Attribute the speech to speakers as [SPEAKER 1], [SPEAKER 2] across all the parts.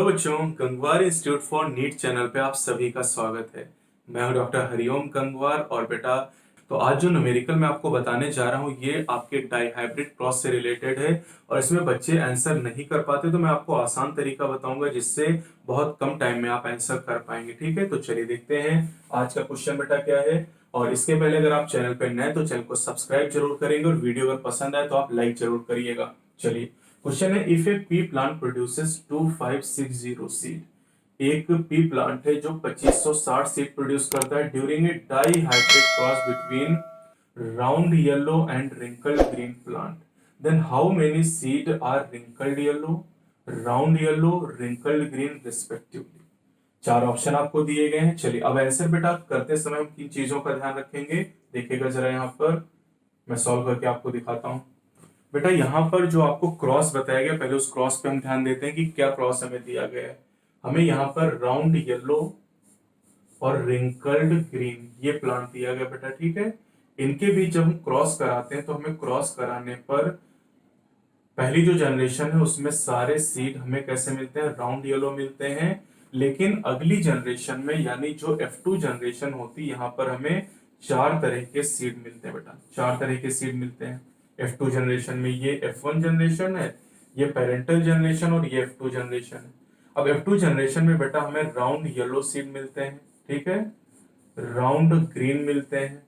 [SPEAKER 1] बच्चों, Gangwar Institute for NEET channel पे आप सभी का स्वागत है। मैं हूं डॉक्टर हरिओम गंगवार। और बेटा, तो आज जो न्यूमेरिकल मैं आपको बताने जा रहा हूं ये आपके डाईहाइब्रिड क्रॉस से रिलेटेड है। और इसमें बच्चे आंसर नहीं कर पाते तो मैं आपको आसान तरीका बताऊंगा जिससे बहुत कम टाइम में आप आंसर कर पाएंगे। ठीक है, तो चलिए देखते हैं आज का क्वेश्चन बेटा क्या है। और इसके पहले अगर आप चैनल पर नए तो चैनल को सब्सक्राइब जरूर करेंगे और वीडियो अगर पसंद आए तो आप लाइक जरूर करिएगा। चलिए, क्वेश्चन है, if a pea plant produces 2560 seed. एक पी प्लांट है जो 2560 सीड प्रोड्यूस करता है during a dihybrid cross between round yellow and wrinkled green plant, then how many seed are wrinkled yellow, round yellow, wrinkled green respectively. चार option आपको दिए गए हैं। चलिए, अब आंसर बेटा करते समय हम किन चीजों का ध्यान रखेंगे देखिएगा जरा। यहाँ पर मैं सॉल्व करके आपको दिखाता हूं। बेटा, यहाँ पर जो आपको क्रॉस बताया गया, पहले उस क्रॉस पे हम ध्यान देते हैं कि क्या क्रॉस हमें दिया गया है। हमें यहाँ पर राउंड येलो और रिंकल्ड ग्रीन ये प्लांट दिया गया बेटा। ठीक है, इनके बीच जब हम क्रॉस कराते हैं तो हमें क्रॉस कराने पर पहली जो जनरेशन है उसमें सारे सीड हमें कैसे मिलते हैं, राउंड येलो मिलते हैं। लेकिन अगली जनरेशन में यानी जो F2 जनरेशन होती है, यहाँ पर हमें चार तरह के सीड मिलते हैं बेटा। चार तरह के सीड मिलते हैं F2 जनरेशन में। ये F1 जनरेशन है, ये पेरेंटल जनरेशन और ये F2 जनरेशन है। अब F2 जनरेशन में बेटा हमें राउंड येलो सीड मिलते हैं, ठीक है, राउंड ग्रीन मिलते हैं,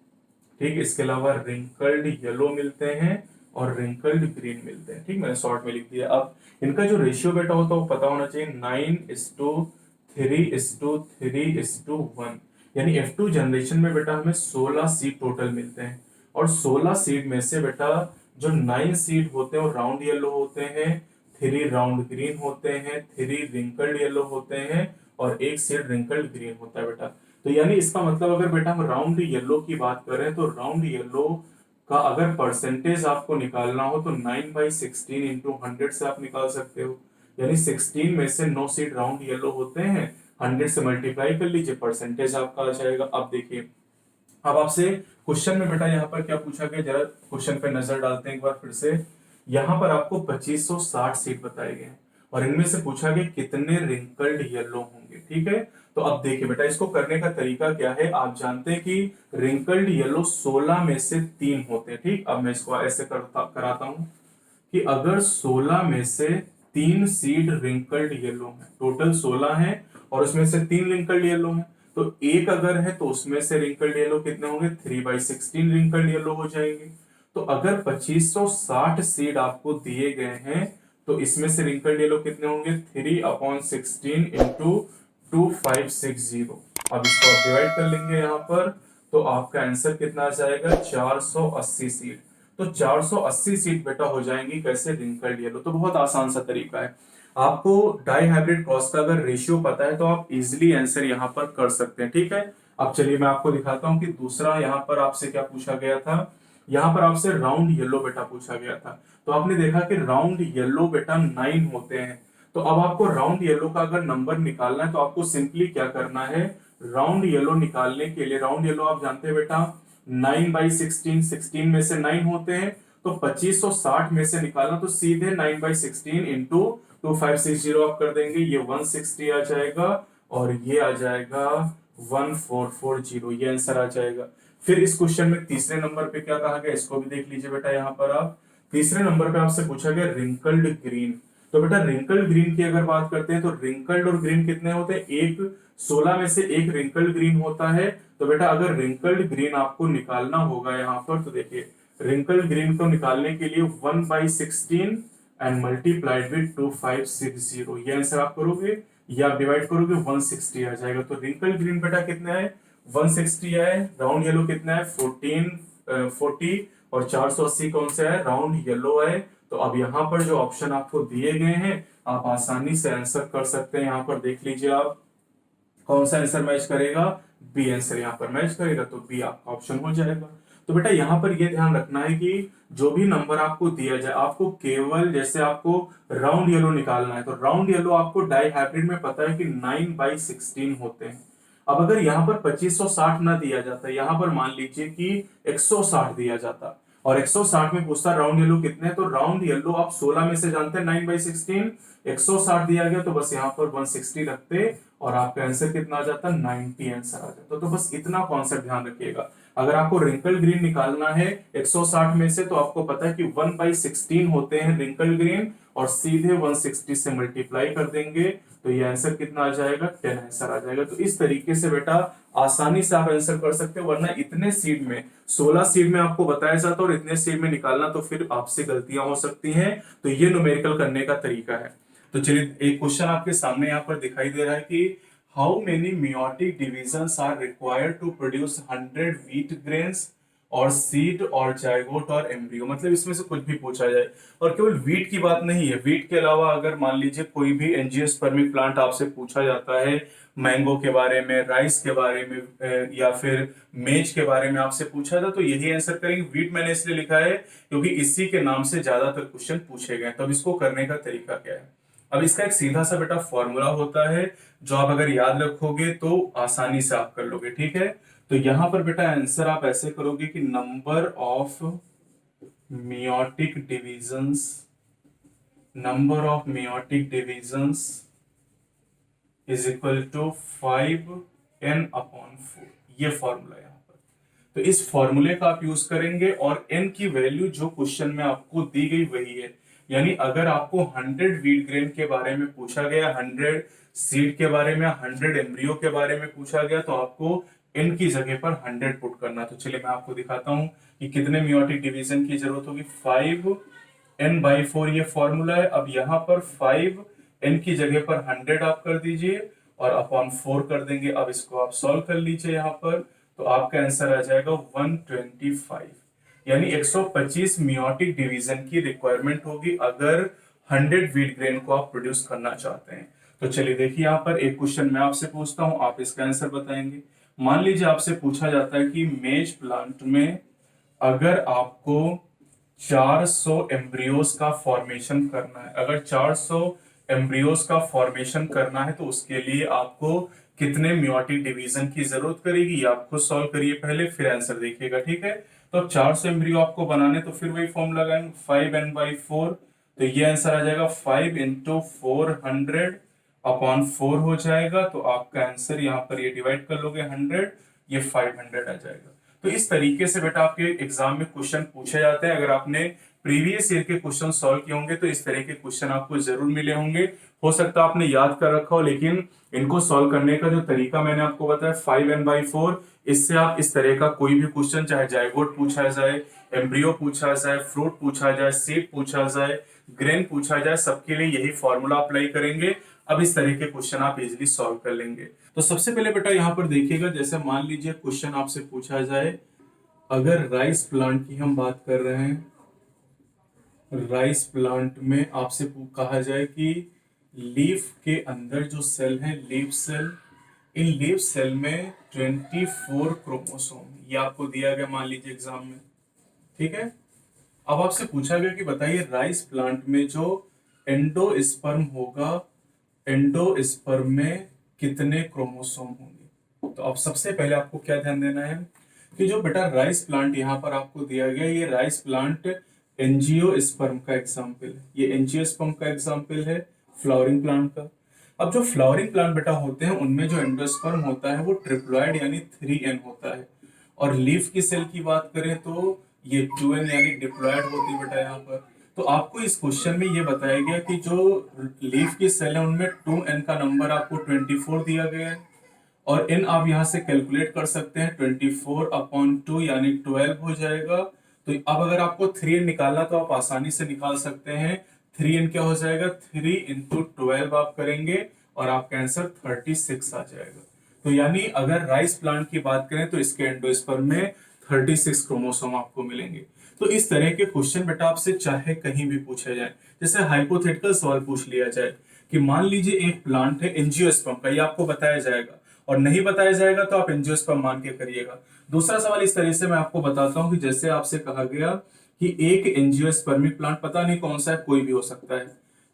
[SPEAKER 1] ठीक, इसके अलावा रिंकल्ड येलो मिलते हैं और रिंकल्ड ग्रीन मिलते हैं। ठीक, मैंने शॉर्ट में लिख दिया। अब इनका जो रेशियो बेटा होता है वो पता होना चाहिए, 9:3:3:1। यानी F2 जनरेशन में बेटा हमें 16 सीड टोटल मिलते हैं। और 16 सीड में से बेटा जो 9 सीड होते हैं वो राउंड येलो होते हैं, 3 राउंड ग्रीन होते हैं, 3 रिंकल्ड येलो होते हैं और एक सीड रिंकल्ड ग्रीन होता है बेटा। तो यानी इसका मतलब अगर बेटा हम राउंड येलो की बात करें तो राउंड येलो का अगर परसेंटेज आपको निकालना हो तो 9/16 इंटू 100 से आप निकाल सकते हो। यानी 16 में से 9 सीड राउंड येलो होते हैं, 100 से मल्टीप्लाई कर लीजिए, परसेंटेज आपका आ जाएगा। अब देखिए, अब आपसे क्वेश्चन में बेटा यहाँ पर क्या पूछा गया, जरा क्वेश्चन पे नजर डालते हैं एक बार फिर से। यहाँ पर आपको 2560 सीट बताए गए हैं और इनमें से पूछा गया कितने रिंकल्ड येलो होंगे। ठीक है, तो अब देखिए बेटा, इसको करने का तरीका क्या है। आप जानते हैं कि रिंकल्ड येलो 16 में से 3 होते हैं। ठीक, अब मैं इसको ऐसे कराता हूं कि अगर 16 में से 3 सीड रिंकल्ड येलो है, टोटल 16 है और उसमें से 3 रिंकल्ड येलो है, तो एक अगर है तो उसमें से रिंकल्ड येलो कितने होंगे, 3/16 रिंकल्ड येलो हो जाएंगे। तो अगर 2560 सीड आपको दिए गए हैं तो इसमें से रिंकल्ड येलो कितने होंगे, 3/16 इंटू 2560। अब इसको आप डिवाइड कर लेंगे यहाँ पर, तो आपका आंसर कितना आ जाएगा, 480 सीड। तो 480 सीट बेटा हो जाएंगी कैसे, रिंकल्ड येलो। तो बहुत आसान सा तरीका है। आपको डाई हाइब्रिड क्रॉस का अगर रेशियो पता है तो आप इजिली आंसर यहाँ पर कर सकते हैं। ठीक है, अब चलिए मैं आपको दिखाता हूँ कि दूसरा यहाँ पर आपसे क्या पूछा गया था। यहाँ पर आपसे राउंड येलो बेटा पूछा गया था। तो आपने देखा कि राउंड येलो बेटा 9 होते हैं। तो अब आपको राउंड येलो का अगर नंबर निकालना है तो आपको सिंपली क्या करना है, राउंड येलो निकालने के लिए, राउंड येलो आप जानते हैं बेटा 9/16, 16 में से 9 होते हैं, तो 2560 में से निकालना तो सीधे 9/16 इंटू 2560 आप कर देंगे, ये 160 आ जाएगा और ये आ जाएगा 1440, ये आंसर आ जाएगा। फिर इस क्वेश्चन में तीसरे नंबर पे क्या कहा गया, इसको भी देख लीजिए बेटा। यहाँ पर आप तीसरे नंबर पे आपसे पूछा गया रिंकल्ड ग्रीन। तो बेटा रिंकल्ड ग्रीन की अगर बात करते हैं तो रिंकल्ड और ग्रीन कितने होते हैं, एक 16 में से एक रिंकल्ड ग्रीन होता है। तो बेटा अगर रिंकल्ड ग्रीन आपको निकालना होगा यहाँ पर, तो देखिए रिंकल्ड ग्रीन को निकालने के लिए 1/16 एंड मल्टीप्लाइड विद 2560, ये आंसर आप करोगे या डिवाइड करोगे 160 आ जाएगा। तो रिंकल्ड ग्रीन बेटा कितना है, 160 है। राउंड येलो कितना है, 40 और 480 कौन सा है, राउंड येलो है। तो अब यहाँ पर जो ऑप्शन आपको दिए गए हैं आप आसानी से आंसर कर सकते हैं। यहाँ पर देख लीजिए आप कौन सा आंसर मैच करेगा, बी आंसर यहाँ पर मैच करेगा, तो बी आपका ऑप्शन हो जाएगा। तो बेटा यहाँ पर यह ध्यान रखना है कि जो भी नंबर आपको दिया जाए आपको केवल, जैसे आपको राउंड येलो निकालना है तो राउंड येलो आपको डाई हाइब्रिड में पता है कि 9/16 होते हैं। अब अगर यहाँ पर 2560 ना दिया जाता, यहाँ पर मान लीजिए कि 160 दिया जाता, और 160 में पूछता राउंड येलो कितने हैं, तो राउंड येलो आप 16 में से जानते हैं 9/16, 160 दिया गया तो बस यहाँ पर 160 रखते और आपका आंसर कितना आ जाता, 90 आंसर आ जाता। तो बस इतना कॉन्सेप्ट ध्यान रखिएगा। अगर आपको रिंकल ग्रीन निकालना है 160 में से, तो आपको पता है कि 1/16 होते हैं रिंकल ग्रीन, और सीधे 160 से मल्टीप्लाई कर देंगे तो ये आंसर कितना आ जाएगा, 10 आंसर आ जाएगा। तो इस तरीके से बेटा आसानी से आप आंसर कर सकते हो, वरना इतने सीड में 16 सीड में आपको बताया जाता और इतने सीड में निकालना तो फिर आपसे गलतियां हो सकती हैं। तो ये न्यूमेरिकल करने का तरीका है। तो चलिए एक क्वेश्चन आपके सामने यहाँ पर दिखाई दे रहा है कि how many meiotic divisions are required to produce 100 wheat grains और सीड और जायगोट और एम्ब्रियो। मतलब इसमें से कुछ भी पूछा जाए, और केवल वीट की बात नहीं है, वीट के अलावा अगर मान लीजिए कोई भी एंजियोस्पर्मिक प्लांट आपसे पूछा जाता है, मैंगो के बारे में, राइस के बारे में, या फिर मेज के बारे में आपसे पूछा था, तो यही आंसर करेंगे। वीट मैंने इसलिए लिखा है क्योंकि इसी के नाम से ज्यादातर क्वेश्चन पूछे गए। तो अब इसको करने का तरीका क्या है, अब इसका एक सीधा सा बेटा फॉर्मूला होता है जो आप अगर याद रखोगे तो आसानी से आप कर लोगे, ठीक है। तो यहां पर बेटा आंसर आप ऐसे करोगे कि number of meiotic divisions is equal to 5n/4, ये फॉर्मूला है यहाँ पर। तो इस फॉर्मूले का आप यूज करेंगे और n की वैल्यू जो क्वेश्चन में आपको दी गई वही है। यानी अगर आपको 100 व्हीट ग्रेन के बारे में पूछा गया, 100 सीड के बारे में, 100 एम्ब्रियो के बारे में पूछा गया, तो आपको n की जगह पर 100 पुट करना। तो चलिए मैं आपको दिखाता हूं कि कितने मियोटिक डिवीजन की जरूरत होगी। 5n/4 ये फॉर्मूला है। अब यहाँ पर 5n की जगह पर 100 आप कर दीजिए और अपॉन 4 कर देंगे। अब इसको आप सॉल्व कर लीजिए यहाँ पर, तो आपका आंसर आ जाएगा 125। यानी 125 मियोटिक डिवीजन की रिक्वायरमेंट होगी अगर 100 व्हीट ग्रेन को आप प्रोड्यूस करना चाहते हैं। तो चलिए देखिए यहाँ पर एक क्वेश्चन मैं आपसे पूछता हूं, आप इसका आंसर बताएंगे। मान लीजिए आपसे पूछा जाता है कि मेज प्लांट में अगर आपको 400 एम्ब्रियोज का फॉर्मेशन करना है, अगर 400 एम्ब्रियोज का फॉर्मेशन करना है तो उसके लिए आपको कितने मियोटिक डिवीजन की जरूरत करेगी, आप खुद सॉल्व करिए पहले, फिर आंसर देखिएगा, ठीक है। तो अब 400 एम्ब्रियो आपको बनाने, तो फिर वही फॉर्म लगाएंगे 5n/4। तो ये आंसर आ जाएगा 5 × 400/4 हो जाएगा। तो आपका आंसर यहाँ पर ये डिवाइड कर लोगे 100, ये 500 आ जाएगा। तो इस तरीके से बेटा आपके एग्जाम में क्वेश्चन पूछे जाते हैं। अगर आपने प्रीवियस ईयर के क्वेश्चन सॉल्व किए होंगे तो इस तरह के क्वेश्चन आपको जरूर मिले होंगे। हो सकता है आपने याद कर रखा हो, लेकिन इनको सॉल्व करने का जो तरीका मैंने आपको बताया 5n/4, इससे आप इस तरह का कोई भी क्वेश्चन, चाहे जायगोट पूछा जाए, एम्ब्रियो पूछा जाए, फ्रूट पूछा जाए, सीड पूछा जाए, ग्रेन पूछा जाए, सबके लिए यही फॉर्मूला अप्लाई करेंगे। अब इस तरह के क्वेश्चन आप इजीली सॉल्व कर लेंगे। तो सबसे पहले बेटा यहाँ पर देखिएगा, जैसे मान लीजिए क्वेश्चन आपसे पूछा जाए, अगर राइस प्लांट की हम बात कर रहे हैं, राइस प्लांट में आपसे कहा जाए कि लीफ के अंदर जो सेल है, लीफ सेल, इन लीफ सेल में 24 क्रोमोसोम, ये आपको दिया गया मान लीजिए एग्जाम में, ठीक है। अब आपसे पूछा गया कि बताइए राइस प्लांट में जो एंडोस्पर्म होगा, एंडोस्पर्म में कितने क्रोमोसोम होंगे। तो अब सबसे पहले आपको क्या ध्यान देना है कि जो बेटा राइस प्लांट यहाँ पर आपको दिया गया, ये राइस प्लांट एंजियोस्पर्म का एग्जाम्पल है, ये एंजियोस्पर्म का एग्जाम्पल है फ्लावरिंग प्लांट का। अब जो फ्लावरिंग प्लांट बेटा होते हैं उनमें जो एंडोस्पर्म होता है वो ट्रिप्लॉइड यानी 3n होता है, और लीफ की सेल की बात करें तो ये 2n यानी डिप्लॉइड होती है बेटा यहाँ पर। तो आपको इस क्वेश्चन में ये बताया गया कि जो लीफ की सेल है उनमें 2n का नंबर आपको 24 दिया गया है, और n आप यहाँ से कैलकुलेट कर सकते हैं, 24/2 यानी 12 हो जाएगा। तो अब अगर आपको 3n निकालना तो आप आसानी से निकाल सकते हैं। 3n क्या हो जाएगा, 3 × 12 आप करेंगे और आपका आंसर 36 आ जाएगा। तो यानी अगर राइस प्लांट की बात करें तो इसके एंडोस्पर्म में 36 क्रोमोसोम आपको मिलेंगे। तो इस तरह के क्वेश्चन बेटा आपसे चाहे कहीं भी पूछे जाए, जैसे हाइपोथेटिकल सवाल पूछ लिया जाए कि मान लीजिए एक प्लांट है एंजियोस्पर्म का, ये आपको बताया जाएगा, और नहीं बताया जाएगा तो आप एंजियोस्पर्म मान के करिएगा। दूसरा सवाल इस तरह से मैं आपको बताता हूं कि जैसे आपसे कहा गया कि एक एंजियोस्पर्मिक प्लांट, पता नहीं कौन सा है, कोई भी हो सकता है,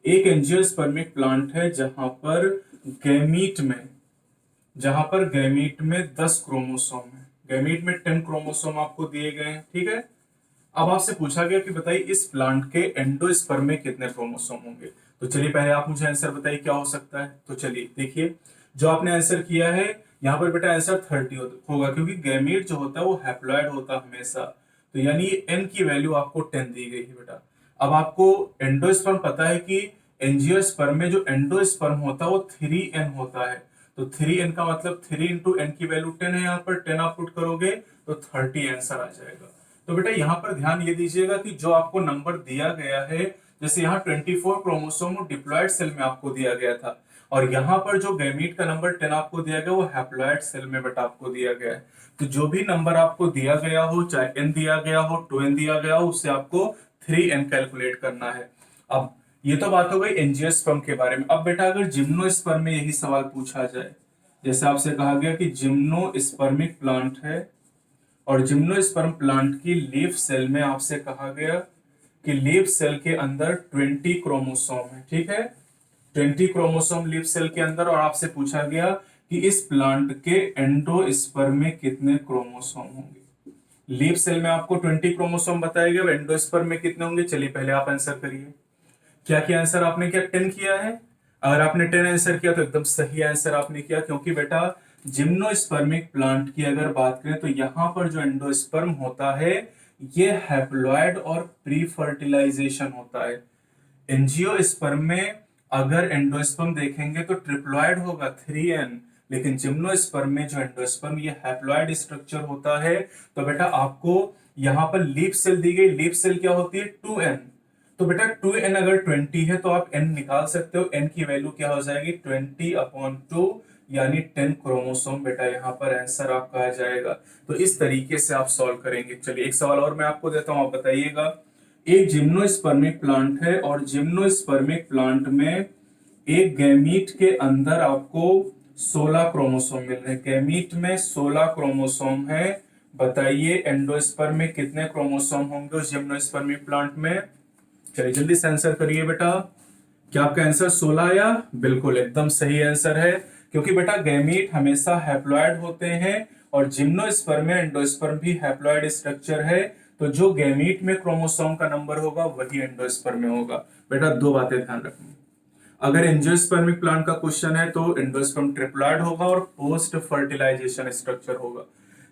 [SPEAKER 1] एक एंजियोस्पर्मिक प्लांट है जहां पर गैमीट में 10 क्रोमोसोम है, गैमीट में 10 क्रोमोसोम आपको दिए गए हैं, ठीक है। अब आपसे पूछा गया कि बताइए इस प्लांट के एंडोस्पर्म में कितने क्रोमोसोम होंगे। तो चलिए पहले आप मुझे आंसर बताइए क्या हो सकता है। तो चलिए देखिए, जो आपने आंसर किया है यहाँ पर बेटा आंसर 30 होगा, क्योंकि गैमीट जो होता है वो हैप्लॉइड होता है हमेशा। तो यानी एन की वैल्यू आपको 10 दी गई है बेटा। अब आपको एंडोस्पर्म पता है कि एंजियोस्पर्म में जो एंडोस्पर्म होता है वो 3n होता है। तो 3n का मतलब 3 इंटू एन की वैल्यू 10 है, यहाँ पर 10 आप पुट करोगे तो 30 आंसर आ जाएगा। तो बेटा यहाँ पर ध्यान ये दीजिएगा कि जो आपको नंबर दिया गया है, जैसे यहाँ 24 क्रोमोसोम डिप्लॉयड सेल में आपको दिया गया था, और यहाँ पर जो गैमीट का नंबर 10 आपको दिया गया वो हैप्लॉयड सेल में बेटा आपको दिया गया है। तो जो भी नंबर आपको दिया गया हो, चाहे n दिया गया हो, 2n दिया गया हो, उससे आपको 3n कैलकुलेट करना है। अब ये तो बात हो गई एंजियोस्पर्म के बारे में। अब बेटा अगर जिम्नोस्पर्म में यही सवाल पूछा जाए, जैसे आपसे कहा गया कि जिम्नोस्पर्मिक प्लांट है, और जिम्नोस्पर्म प्लांट की लीफ सेल में आपसे कहा गया कि लीफ सेल के अंदर 20 क्रोमोसोम है, ठीक है, 20 क्रोमोसोम लीफ सेल के अंदर, और आपसे पूछा गया कि इस प्लांट के एंडोस्पर्म में कितने क्रोमोसोम होंगे। लीफ सेल में आपको 20 क्रोमोसोम बताया गया, एंडोस्पर्म में कितने होंगे। चलिए पहले आप आंसर करिए। क्या किया आंसर आपने, क्या 10 किया है। अगर आपने 10 आंसर किया तो एकदम सही आंसर आपने किया, क्योंकि बेटा जिम्नोस्पर्मिक प्लांट की अगर बात करें तो यहाँ पर जो एंडोस्पर्म होता है ये हैप्लॉइड और प्री फर्टिलाइजेशन होता है। एंजियोस्पर्म में अगर एंडोस्पर्म देखेंगे तो ट्रिप्लॉइड होगा 3n, लेकिन जिम्नोस्पर्म में जो एंडोस्पर्म ये हैप्लॉइड स्ट्रक्चर होता है। तो बेटा आपको यहाँ पर लीफ सेल दी गई, लीफ सेल क्या होती है 2n। तो बेटा 2n अगर 20 है तो आप n निकाल सकते हो, n की वैल्यू क्या हो जाएगी 20/2, यानी 10 क्रोमोसोम बेटा यहाँ पर आंसर आपका आ जाएगा। तो इस तरीके से आप सॉल्व करेंगे। चलिए एक सवाल और मैं आपको देता हूं, आप बताइएगा। एक जिम्नोस्पर्मिक प्लांट है, और जिम्नोस्पर्मिक प्लांट में एक गैमीट के अंदर आपको 16 क्रोमोसोम मिल रहे हैं। गैमीट में 16 क्रोमोसोम है। बताइए एंडोस्पर्म में कितने क्रोमोसोम होंगे उस जिम्नोस्पर्मिक प्लांट में। चलिए जल्दी से आंसर करिए बेटा। क्या आपका आंसर 16 आया? बिल्कुल एकदम सही आंसर है, क्योंकि बेटा गैमीट हमेशा हैप्लॉइड होते हैं, और जिम्नोस्पर्म में एंडोस्पर्म भी हैप्लॉइड स्ट्रक्चर है। तो जो गैमीट में क्रोमोसोम का नंबर होगा वही एंडोस्पर्म में होगा। बेटा दो बातें ध्यान रखनी, अगर एंजियोस्पर्मिक प्लांट का क्वेश्चन है तो एंडोस्पर्म ट्रिप्लॉइड होगा और पोस्ट फर्टिलाइजेशन स्ट्रक्चर होगा।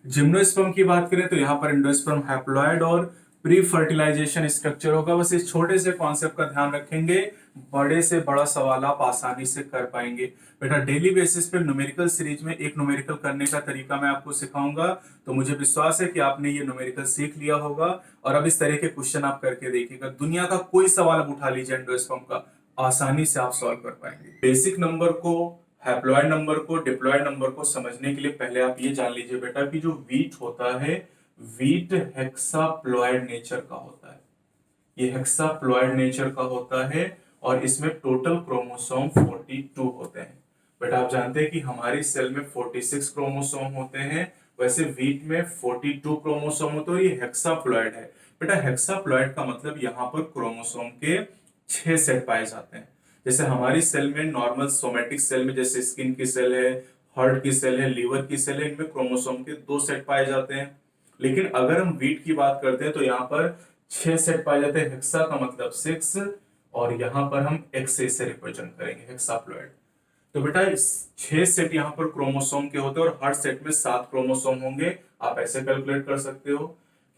[SPEAKER 1] जिम्नोस्पर्म की बात करें तो यहाँ पर एंडोस्पर्म हैप्लॉइड और प्री फर्टिलाइजेशन स्ट्रक्चर होगा। बस इस छोटे से कॉन्सेप्ट का ध्यान रखेंगे, बड़े से बड़ा सवाल आप आसानी से कर पाएंगे। बेटा डेली बेसिस पे न्यूमेरिकल सीरीज में एक न्यूमेरिकल करने का तरीका मैं आपको सिखाऊंगा, तो मुझे विश्वास है कि आपने ये न्यूमेरिकल सीख लिया होगा, और अब इस तरह के क्वेश्चन आप करके देखिएगा। दुनिया का कोई सवाल आप उठा लीजिए एंडोस्पर्म का, आसानी से आप सॉल्व कर पाएंगे। बेसिक नंबर को, हैप्लॉइड नंबर को, डिप्लॉइड नंबर को समझने के लिए पहले आप ये जान लीजिए बेटा कि जो वीट होता है, वीट हेक्साप्लॉइड नेचर का होता है। ये हेक्साप्लॉइड नेचर का होता है, और इसमें टोटल क्रोमोसोम 42 होते हैं। बेटा आप जानते हैं कि हमारी सेल में 46 क्रोमोसोम होते हैं, वैसे वीट में 42 क्रोमोसोम होते हैं, और ये हेक्साप्लॉइड है। बेटा हेक्साप्लॉइड का मतलब यहाँ पर क्रोमोसोम के 6 सेट पाए जाते हैं। जैसे हमारी सेल में नॉर्मल सोमेटिक सेल में जैसे स्किन की सेल है, हार्ट की सेल है, लीवर की सेल है, इनमें क्रोमोसोम के 2 सेट पाए जाते हैं। लेकिन अगर हम वीट की बात करते हैं तो यहाँ पर 6 सेट पाए जाते हैं। हेक्सा का मतलब 6, और यहाँ पर हम एक्स से रिप्रेजेंट करेंगे हेक्साप्लॉइड। तो बेटा इस 6 सेट यहाँ पर क्रोमोसोम के होते हैं, और हर सेट में 7 क्रोमोसोम होंगे। आप ऐसे कैलकुलेट कर सकते हो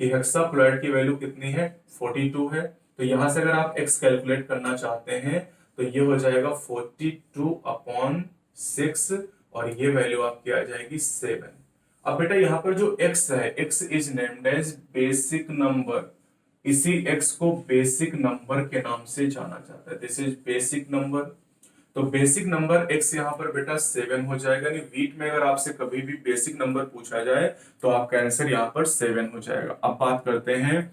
[SPEAKER 1] कि हेक्साप्लॉइड की वैल्यू कितनी है 42 है। तो यहां से अगर आप x कैलकुलेट करना चाहते हैं तो ये हो जाएगा 42/6, और ये वैल्यू आपकी आ जाएगी 7। अब बेटा यहाँ पर जो x है, x is named as basic number. इसी x को बेसिक नंबर के नाम से जाना जाता है। This is basic number. तो बेसिक नंबर x यहाँ पर बेटा 7 हो जाएगा। यानी वीट में अगर आपसे कभी भी बेसिक नंबर पूछा जाए तो आपका आंसर यहाँ पर 7 हो जाएगा। अब बात करते हैं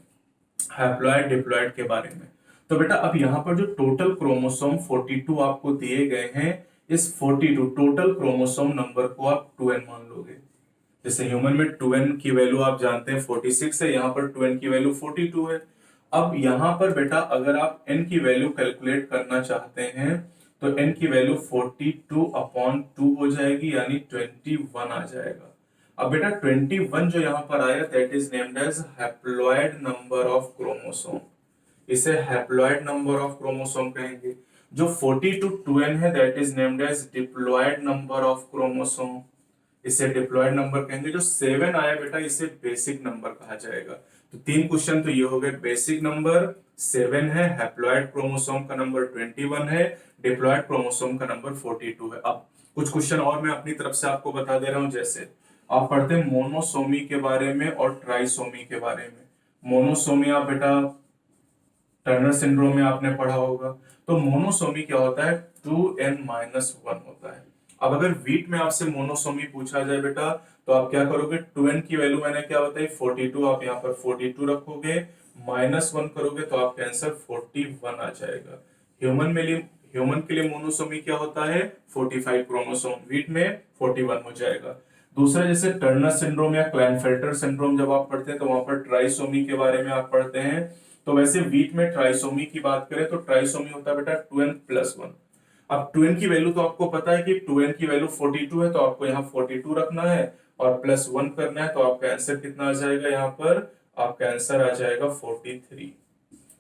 [SPEAKER 1] हैप्लॉइड डिप्लॉइड के बारे में। तो बेटा अब यहाँ पर जो टोटल क्रोमोसोम 42 आपको दिए गए हैं, इस 42 टोटल क्रोमोसोम नंबर को आप 2n मान लोगे। जैसे ह्यूमन में 2n की वैल्यू आप जानते हैं 46 है, यहाँ पर 2n की वैल्यू 42 है। अब यहाँ पर बेटा अगर आप n की वैल्यू कैलकुलेट करना चाहते हैं तो n की वैल्यू 42/2 हो जाएगी, यानी 21 आ जाएगा। अब बेटा 21 जो यहाँ पर आया that is named as haploid number of chromosome, इसे हैप्लॉइड नंबर ऑफ क्रोमोसोम कहेंगे। जो 42 है that is named as diploid number of chromosome, इसे डिप्लॉइड नंबर कहेंगे। जो 7 आया बेटा इसे बेसिक नंबर कहा जाएगा। तो 3 क्वेश्चन तो ये हो गए, बेसिक नंबर 7 है, हैप्लॉइड क्रोमोसोम का नंबर 21 है, डिप्लॉइड क्रोमोसोम का नंबर 42 है। अब कुछ क्वेश्चन और मैं अपनी तरफ से आपको बता दे रहा हूं, जैसे आप पढ़ते हैं मोनोसोमी के बारे में और ट्राइसोमी के बारे में। मोनोसोमी आप बेटा टर्नर सिंड्रोम में आपने पढ़ा होगा। तो मोनोसोमी क्या होता है, 2n-1 होता है। अब अगर वीट में आपसे मोनोसोमी पूछा जाए बेटा तो आप क्या करोगे, 2n की वैल्यू मैंने क्या बताई 42, आप यहाँ पर 42 रखोगे, -1 करोगे तो आपका आंसर 41 आ जाएगा। ह्यूमन के लिए मोनोसोमी क्या होता है 45 क्रोमोसोम, वीट में 41 हो जाएगा। दूसरा जैसे टर्नर सिंड्रोम या क्लाइनफेल्टर सिंड्रोम जब आप पढ़ते हैं तो वहां पर ट्राइसोमी के बारे में आप पढ़ते हैं। तो वैसे वीट में ट्राइसोमी की बात करें तो ट्राइसोमी होता है बेटा 2n+1। अब 2n की वैल्यू तो आपको पता है कि 2n की वैल्यू 42 है, तो आपको यहाँ 42 रखना है और +1 करना है, तो आपका आंसर कितना आ जाएगा, यहाँ पर आपका आंसर आ जाएगा 43।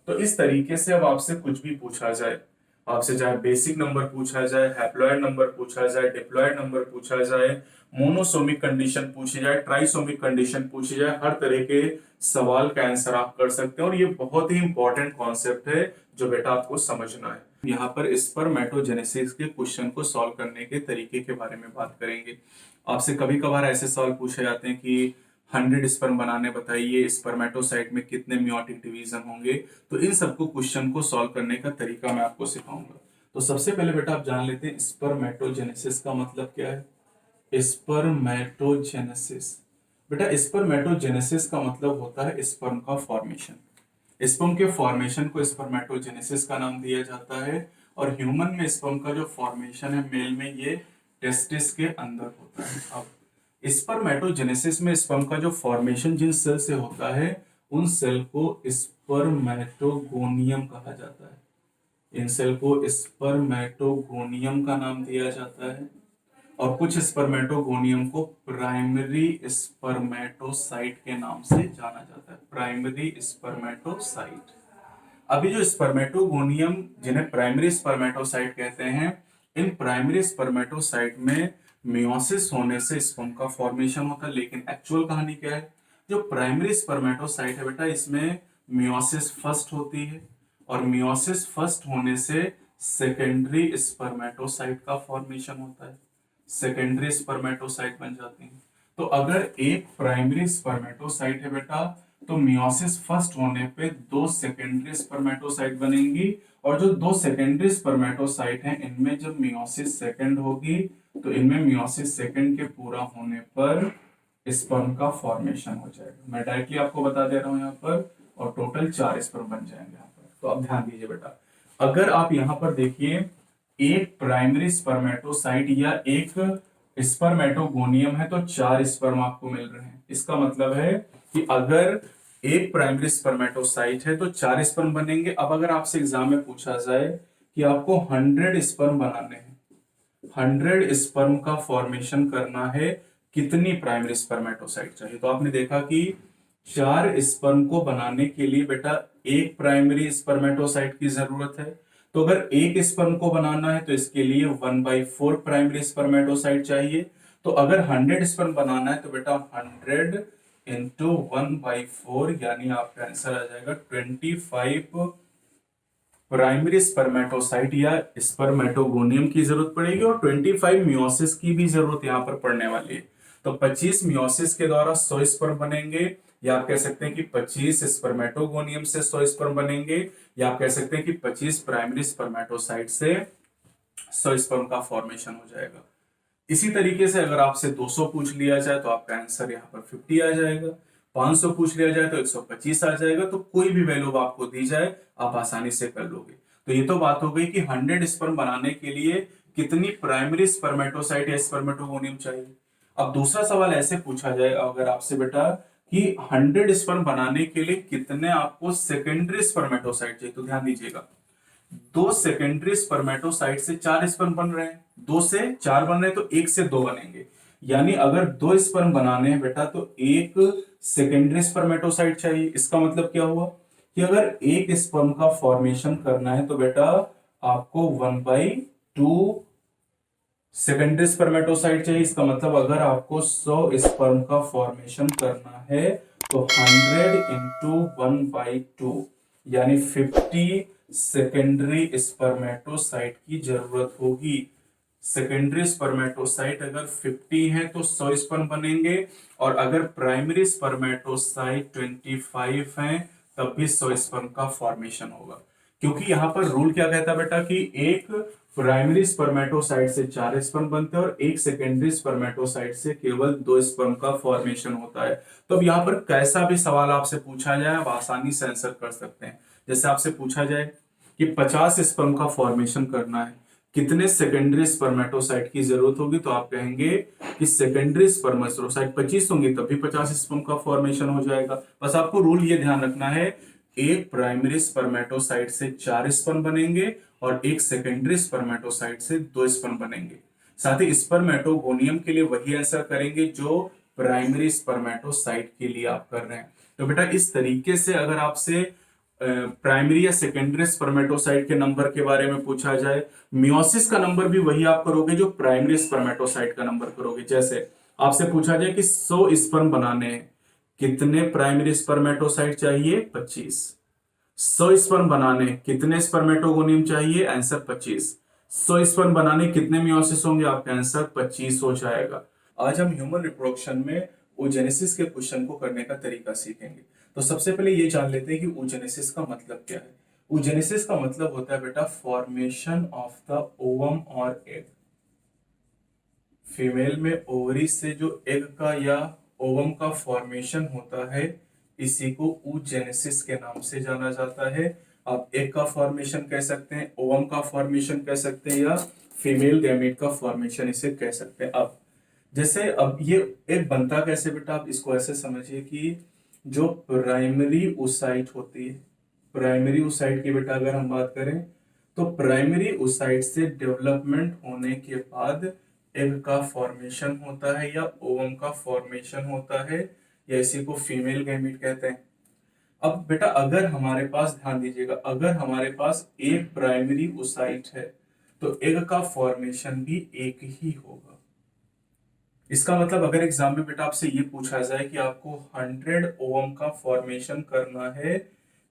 [SPEAKER 1] तो इस तरीके से अब आपसे कुछ भी पूछा जाए, आपसे चाहे बेसिक नंबर पूछा जाए, हैप्लॉइड नंबर पूछा जाए, डिप्लॉइड नंबर पूछा जाए, मोनोसोमिक कंडीशन पूछी जाए, ट्राइसोमिक कंडीशन पूछी जाए, हर तरह के सवाल का आंसर आप कर सकते हैं। और ये बहुत ही इंपॉर्टेंट कॉन्सेप्ट है जो बेटा आपको समझना है। यहाँ पर स्पर्मेटोजेनेसिस के क्वेश्चन को सॉल्व करने के तरीके के बारे में बात करेंगे। आपसे कभी कभार ऐसे सवाल पूछे जाते हैं कि 100 स्पर्म बनाने बताइए, स्पर्मेटोसाइट में कितने मियोटिक डिवीजन होंगे। तो इन सबको क्वेश्चन को सॉल्व करने का तरीका मैं आपको सिखाऊंगा। तो सबसे पहले बेटा आप जान लेते हैं स्पर्मेटोजेनेसिस का मतलब क्या है। स्पर्मेटोजेनेसिस, बेटा स्पर्मेटोजेनेसिस का मतलब होता है स्पर्म का फॉर्मेशन। स्पर्म के फॉर्मेशन को स्पर्मेटोजेनेसिस का नाम दिया जाता है। और ह्यूमन में स्पर्म का जो फॉर्मेशन है मेल में ये टेस्टिस के अंदर होता है। अब स्पर्मेटोजेनेसिस में स्पर्म का जो फॉर्मेशन जिन सेल से होता है उन सेल को स्पर्मेटोगोनियम कहा जाता है। इन सेल को स्पर्मेटोगोनियम का नाम दिया जाता है। और कुछ स्पर्मेटोगोनियम को प्राइमरी स्पर्मेटोसाइट के नाम से जाना जाता है, प्राइमरी स्पर्मेटोसाइट। अभी जो स्पर्मेटोगोनियम जिन्हें प्राइमरी स्पर्मेटोसाइट कहते हैं, इन प्राइमरी स्पर्मेटोसाइट में मियोसिस होने से स्पर्म का फॉर्मेशन होता है। लेकिन एक्चुअल कहानी क्या है, जो प्राइमरी स्पर्मेटोसाइट है बेटा इसमें मियोसिस फर्स्ट होती है और मियोसिस फर्स्ट होने से सेकेंडरी स्पर्मेटोसाइट का फॉर्मेशन होता है, सेकेंडरी स्पर्मेटोसाइट बन जाती हैं। तो अगर एक प्राइमरी स्पर्मेटोसाइट है बेटा तो मियोसिस फर्स्ट होने पे 2 सेकेंडरी स्पर्मेटोसाइट बनेंगी और जो 2 सेकेंडरी स्पर्मेटोसाइट हैं इनमें जब मियोसिस सेकेंड होगी तो इनमें मियोसिस सेकेंड के पूरा होने पर स्पर्म का फॉर्मेशन हो जाएगा। मैं डायरेक्टली आपको बता दे रहा हूं यहाँ पर, और टोटल 4 स्पर्म बन जाएंगे यहाँ पर। तो अब ध्यान दीजिए बेटा, अगर आप यहाँ पर देखिए एक प्राइमरी स्पर्मेटोसाइट या एक स्पर्मेटोगोनियम है तो 4 स्पर्म आपको मिल रहे हैं। इसका मतलब है कि अगर एक प्राइमरी स्पर्मेटोसाइट है तो 4 स्पर्म बनेंगे। अब अगर आपसे एग्जाम में पूछा जाए कि आपको 100 स्पर्म बनाने हैं, 100 स्पर्म का फॉर्मेशन करना है, कितनी प्राइमरी स्पर्मेटोसाइट चाहिए, तो आपने देखा कि 4 स्पर्म को बनाने के लिए बेटा एक प्राइमरी स्पर्मेटोसाइट की जरूरत है। तो अगर एक स्पर्म को बनाना है तो इसके लिए 1/4 प्राइमरी स्पर्मेटोसाइट चाहिए। तो अगर 100 स्पर्म बनाना है तो बेटा 100 इंटू 1/4 यानी आपका आंसर आ जाएगा 25 प्राइमरी स्पर्मेटोसाइट या स्पर्मेटोगोनियम की जरूरत पड़ेगी और 25 मियोसिस की भी जरूरत यहां पर पड़ने वाली है। तो 25 मियोसिस के द्वारा 100 स्पर्म बनेंगे, या आप कह सकते हैं कि 25 स्पर्मेटोगोनियम से 100 स्पर्म बनेंगे, या आप कह सकते हैं कि 25 प्राइमरी स्पर्मेटोसाइट से 100 स्पर्म का फॉर्मेशन हो जाएगा। इसी तरीके से अगर आपसे 200 पूछ लिया जाए तो आपका आंसर यहाँ पर 50 आ जाएगा, 500 पूछ लिया जाए तो 125 आ जाएगा। तो कोई भी वैल्यू आपको दी जाए आप आसानी से कर लोगे। तो ये तो बात हो गई कि 100 स्पर्म बनाने के लिए कितनी प्राइमरी स्पर्मेटोसाइट या स्पर्मेटोगोनियम चाहिए। अब दूसरा सवाल ऐसे पूछा जाए अगर आपसे बेटा कि 100 स्पर्म बनाने के लिए कितने आपको सेकेंडरी स्पर्मेटोसाइट चाहिए, तो ध्यान दीजिएगा 2 सेकेंडरी स्पर्मेटोसाइट से 4 स्पर्म बन रहे हैं, 2 से 4 बन रहे हैं तो 1 से 2 बनेंगे। यानी अगर दो स्पर्म बनाने हैं बेटा तो एक सेकेंडरी स्पर्मेटोसाइट चाहिए। इसका मतलब क्या हुआ कि अगर एक स्पर्म का फॉर्मेशन करना है तो बेटा आपको 1/2 सेकेंडरी स्पर्मेटोसाइट चाहिए। इसका मतलब अगर आपको 100 स्पर्म का फॉर्मेशन करना है तो 100 इंटू 1/2 यानी 50 सेकेंडरी स्पर्मेटोसाइट की जरूरत होगी। सेकेंडरी स्पर्मेटोसाइट अगर 50 है तो 100 स्पर्म बनेंगे, और अगर प्राइमरी स्पर्मेटोसाइट 25 है तब भी 100 स्पर्म का फॉर्मेशन होगा। क्योंकि यहां पर रूल क्या कहता है बेटा कि एक प्राइमरी स्पर्मेटोसाइट से 4 स्पर्म बनते हैं और एक सेकेंडरी स्पर्मेटोसाइट से केवल 2 स्पर्म का फॉर्मेशन होता है। तो अब यहाँ पर कैसा भी सवाल आपसे पूछा जाए आप आसानी से आंसर कर सकते हैं। जैसे आपसे पूछा जाए कि 50 स्पर्म का फॉर्मेशन करना है, कितने सेकेंडरी स्पर्मेटोसाइट की जरूरत होगी, तो आप कहेंगे कि सेकेंडरी स्पर्मेटोसाइट 25 होंगे तब भी 50 स्पर्म का फॉर्मेशन हो जाएगा। बस आपको रूल ये ध्यान रखना है, एक प्राइमरी स्पर्मेटोसाइट से 4 स्पर्म बनेंगे और एक सेकेंडरी स्पर्मेटोसाइट से 2 स्पर्म बनेंगे। साथ ही स्पर्मेटोगोनियम के लिए वही आंसर करेंगे जो प्राइमरी स्पर्मेटोसाइट के लिए आप कर रहे हैं। तो बेटा इस तरीके से अगर आपसे प्राइमरी या सेकेंडरी स्पर्मेटोसाइट के नंबर के बारे में पूछा जाए, मियोसिस का नंबर भी वही आप करोगे जो प्राइमरी स्पर्मेटोसाइट का नंबर करोगे। जैसे आपसे पूछा जाए कि 100 स्पर्म बनाने हैं, कितने प्राइमरी स्पर्मेटोसाइट चाहिए, 25। 100 स्पर्म बनाने कितने स्पर्मेटोगोनियम चाहिए, आंसर 25। 100 स्पर्म बनाने कितने मियोसिस होंगे, आपका आंसर 25 हो जाएगा। आज हम ह्यूमन रिप्रोडक्शन में oogenesis के क्वेश्चन को करने का तरीका सीखेंगे। तो सबसे पहले ये जान लेते हैं कि oogenesis का मतलब क्या है। oogenesis का मतलब होता है बेटा फॉर्मेशन ऑफ द ओवम और एग। फीमेल में ओवरी से जो एग का या ओवम का फॉर्मेशन होता है इसी को oogenesis के नाम से जाना जाता है। आप एग का फॉर्मेशन कह सकते हैं, ओवम का फॉर्मेशन कह सकते हैं, या फीमेल गैमेट का फॉर्मेशन इसे कह सकते हैं। अब जैसे अब ये एग बनता कैसे बेटा, आप इसको ऐसे समझिए कि जो प्राइमरी ओसाइट होती है, प्राइमरी ओसाइट की बेटा अगर हम बात करें तो प्राइमरी ओसाइट से डेवलपमेंट होने के बाद एग का फॉर्मेशन होता है या ओवम का फॉर्मेशन होता है, या इसी को फीमेल गैमीट कहते हैं। अब बेटा अगर हमारे पास, ध्यान दीजिएगा, अगर हमारे पास एक प्राइमरी ओसाइट है तो एग का फॉर्मेशन भी एक ही होगा। इसका मतलब अगर एग्जाम में बेटा आपसे ये पूछा जाए कि आपको 100 ओवम का फॉर्मेशन करना है,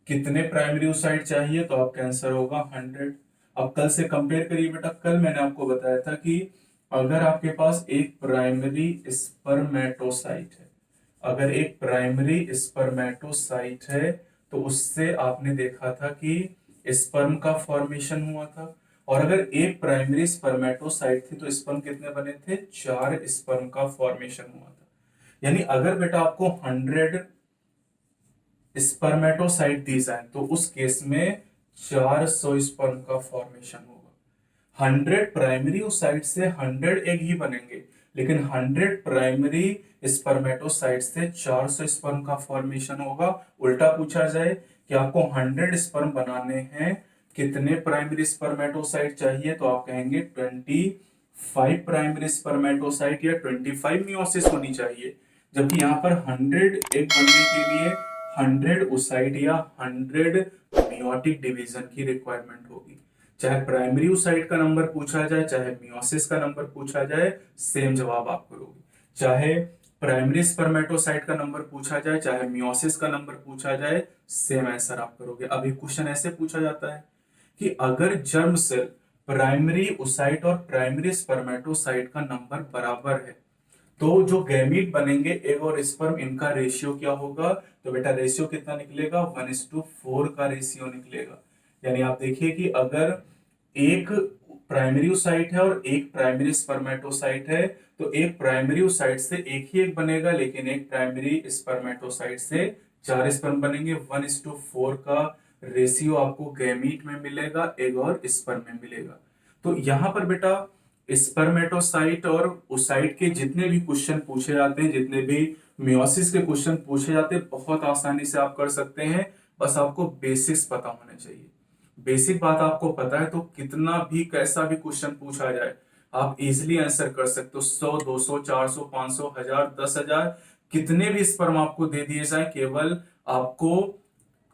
[SPEAKER 1] कितने प्राइमरी ओसाइट चाहिए, तो आपका आंसर होगा 100। अब कल से कंपेयर करिए बेटा, कल मैंने आपको बताया था कि अगर आपके पास एक प्राइमरी स्पर्मेटोसाइट है, अगर एक प्राइमरी स्पर्मेटोसाइट है तो उससे आपने देखा था कि स्पर्म का फॉर्मेशन हुआ था। और अगर एक प्राइमरी स्पर्मेटोसाइट थी तो स्पर्म कितने बने थे, 4 स्पर्म का फॉर्मेशन हुआ था। यानी अगर बेटा आपको 100 स्पर्मेटोसाइट दी जाए तो उस केस में 400 स्पर्म का फॉर्मेशन होगा। 100 प्राइमरी ओसाइट से 100 एग ही बनेंगे, लेकिन 100 प्राइमरी स्पर्मेटोसाइट से 400 स्पर्म का फॉर्मेशन होगा। उल्टा पूछा जाए कि आपको 100 स्पर्म बनाने हैं, कितने प्राइमरी स्पर्मेटोसाइट चाहिए, तो आप कहेंगे 25 प्राइमरी स्पर्मेटोसाइट या 25 मियोसिस होनी चाहिए। जबकि यहाँ पर 100 एग बनने के लिए 100 ओसाइट या 100 मियोटिक डिवीजन की रिक्वायरमेंट होगी। चाहे प्राइमरी ओसाइट का नंबर पूछा जाए चाहे मियोसिस का नंबर पूछा जाए, सेम जवाब आप करोगे। चाहे प्राइमरी स्पर्मेटोसाइट का नंबर पूछा जाए चाहे मियोसिस का नंबर पूछा जाए, सेम आंसर आप करोगे। अब एक क्वेश्चन ऐसे पूछा जाता है कि अगर जर्म सेल, प्राइमरी ओसाइट और प्राइमरी स्पर्मेटोसाइट का नंबर बराबर है तो जो गैमीट बनेंगे एग और स्पर्म, इनका रेशियो क्या होगा, तो बेटा रेशियो कितना निकलेगा, 1:4 का रेशियो निकलेगा। यानी आप देखिए कि अगर एक प्राइमरी ओसाइट है और एक प्राइमरी स्पर्मेटोसाइट है तो एक प्राइमरी ओसाइट से एक ही एग बनेगा, लेकिन एक प्राइमरी स्पर्मेटोसाइट से 4 स्पर्म बनेंगे। 1:4 का रेशियो आपको गैमीट में मिलेगा, एग और स्पर्म में मिलेगा। तो यहां पर बेटा स्पर्मेटोसाइट और ओसाइट के जितने भी क्वेश्चन पूछे जाते हैं, जितने भी मियोसिस के क्वेश्चन पूछे जाते हैं, बहुत आसानी से आप कर सकते हैं। बस आपको बेसिक्स पता होने चाहिए। बेसिक बात आपको पता है तो कितना भी कैसा भी क्वेश्चन पूछा जाए आप इजिली आंसर कर सकते हो। 100, 200, 400, 500, 1000, 10,000, कितने भी स्पर्म आपको दे दिए जाए, केवल आपको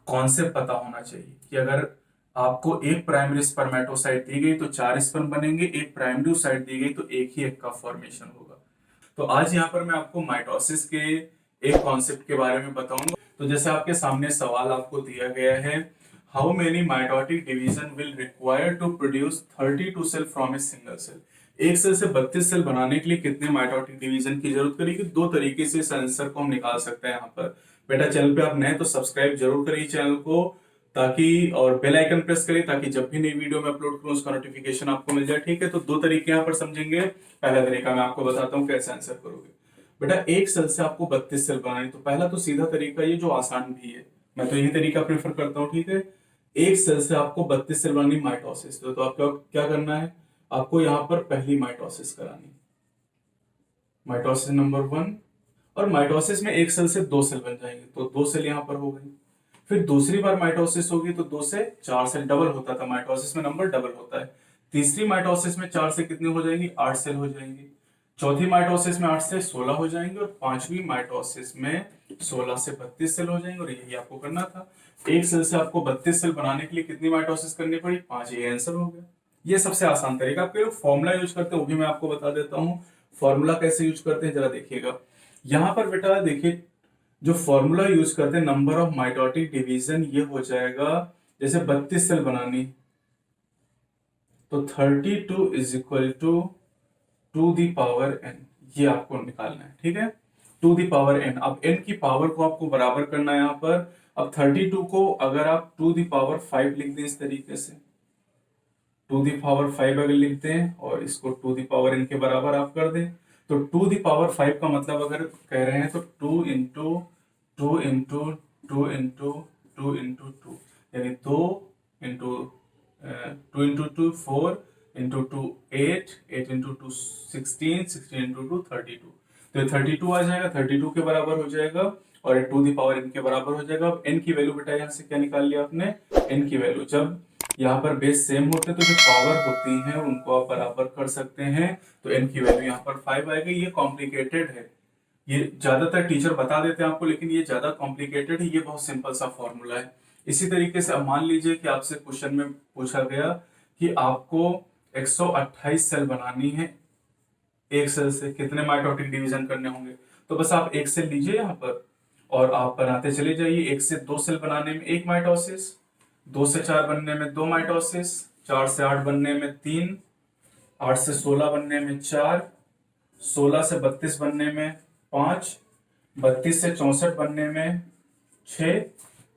[SPEAKER 1] कॉन्सेप्ट पता होना चाहिए कि अगर आपको एक प्राइमरी स्पर्मेटोसाइट दी गई तो 4 स्पर्म बनेंगे, एक प्राइमरी साइट दी गई तो एक ही एक का फॉर्मेशन होगा। तो आज यहाँ पर मैं आपको माइटोसिस के एक कॉन्सेप्ट के बारे में बताऊंगा। तो जैसे आपके सामने सवाल आपको दिया गया है, how many mitotic division will require to produce 32 cell from a single cell. एक सेल से 32 सेल बनाने के लिए कितने माइटोटिक डिवीजन की जरूरत करेगी। दो तरीके से इस आंसर को हम निकाल सकते हैं। यहाँ पर बेटा चैनल पे आप नए तो सब्सक्राइब जरूर करिए चैनल को, ताकि और बेल आइकन प्रेस करिए ताकि जब भी नई वीडियो में अपलोड करूं उसका नोटिफिकेशन आपको मिल जाए। ठीक है, तो दो तरीके यहाँ पर समझेंगे। पहला तरीका मैं आपको बताता हूँ कैसे आंसर करोगे। बेटा एक सेल से आपको 32 सेल बनानी, तो पहला तो सीधा तरीका ये जो आसान भी है, मैं तो यही तरीका प्रेफर करता हूँ। ठीक है, एक सेल से आपको 32 सेल बनानी माइटोसिस, तो आपको क्या करना है, आपको यहाँ पर पहली माइटोसिस करानी, माइटोसिस नंबर 1। और माइटोसिस में एक सेल से 2 सेल बन जाएंगे, तो 2 सेल यहाँ पर हो गई। फिर दूसरी बार माइटोसिस होगी तो 2 से 4 सेल, डबल होता था माइटोसिस में, नंबर डबल होता है। तीसरी माइटोसिस में 4 से कितने हो जाएंगी, 8 सेल हो जाएंगी। चौथी माइटोसिस में 8 से 16 हो जाएंगे, और पांचवी माइटोसिस में 16 से 32 सेल हो जाएंगे। और यही आपको करना था। एक सेल से आपको 32 सेल बनाने के लिए कितनी माइटोसिस करनी पड़ी, 5। ये आंसर हो गया। ये सबसे आसान तरीका। आपके लोग फॉर्मूला यूज करते हैं वो भी मैं आपको बता देता हूँ। फॉर्मूला कैसे यूज करते हैं जरा देखिएगा। यहाँ पर बेटा देखिए, जो फॉर्मूला यूज करते हैं नंबर ऑफ माइटोटिक डिवीजन, ये हो जाएगा जैसे 32 सेल बनानी तो 32 is equal to the power n, ये आपको निकालना है। ठीक है, टू दी पावर n। अब n की पावर को आपको बराबर करना है यहाँ पर। अब 32 को अगर आप टू दी पावर 5 लिख दें इस तरीके से, टू दी पावर 5 अगर लिखते हैं और इसको टू दी पावर n के बराबर आप कर दें, तो टू दी पावर 5 का मतलब अगर कह रहे हैं तो 2 इंटू 2 इंटू 2 इंटू 2 इंटू 2, यानी 2 into 2 into 2 4 into 2 8, 8 into 2 16, 16 into 2 32। तो 32 आ जाएगा, 32 के बराबर हो जाएगा, और टू दी पावर n के बराबर हो जाएगा। अब n की वैल्यू बेटा यहाँ से क्या निकाल लिया आपने, n की वैल्यू जब यहाँ पर बेस सेम होते हैं तो जो पावर होती है उनको आप बराबर कर सकते हैं, तो n की वैल्यू यहाँ पर 5 आएगी। ये कॉम्प्लिकेटेड है, ये ज्यादातर टीचर बता देते हैं आपको, लेकिन ये ज्यादा कॉम्प्लिकेटेड है, ये बहुत सिंपल सा फॉर्मूला है। इसी तरीके से अब मान लीजिए कि आपसे क्वेश्चन में पूछा गया कि आपको 128 सेल बनानी है, एक सेल से कितने माइटोटिक डिवीजन करने होंगे। तो बस आप एक सेल लीजिए यहाँ पर और आप बनाते चले जाइए। एक से 2 सेल बनाने में 1 माइटोसिस, 2 से 4 बनने में 2 माइटोसिस, 4 से 8 बनने में 3, 8 से 16 बनने में 4, 16 से 32 बनने में 5, 32 से 64 बनने में 6,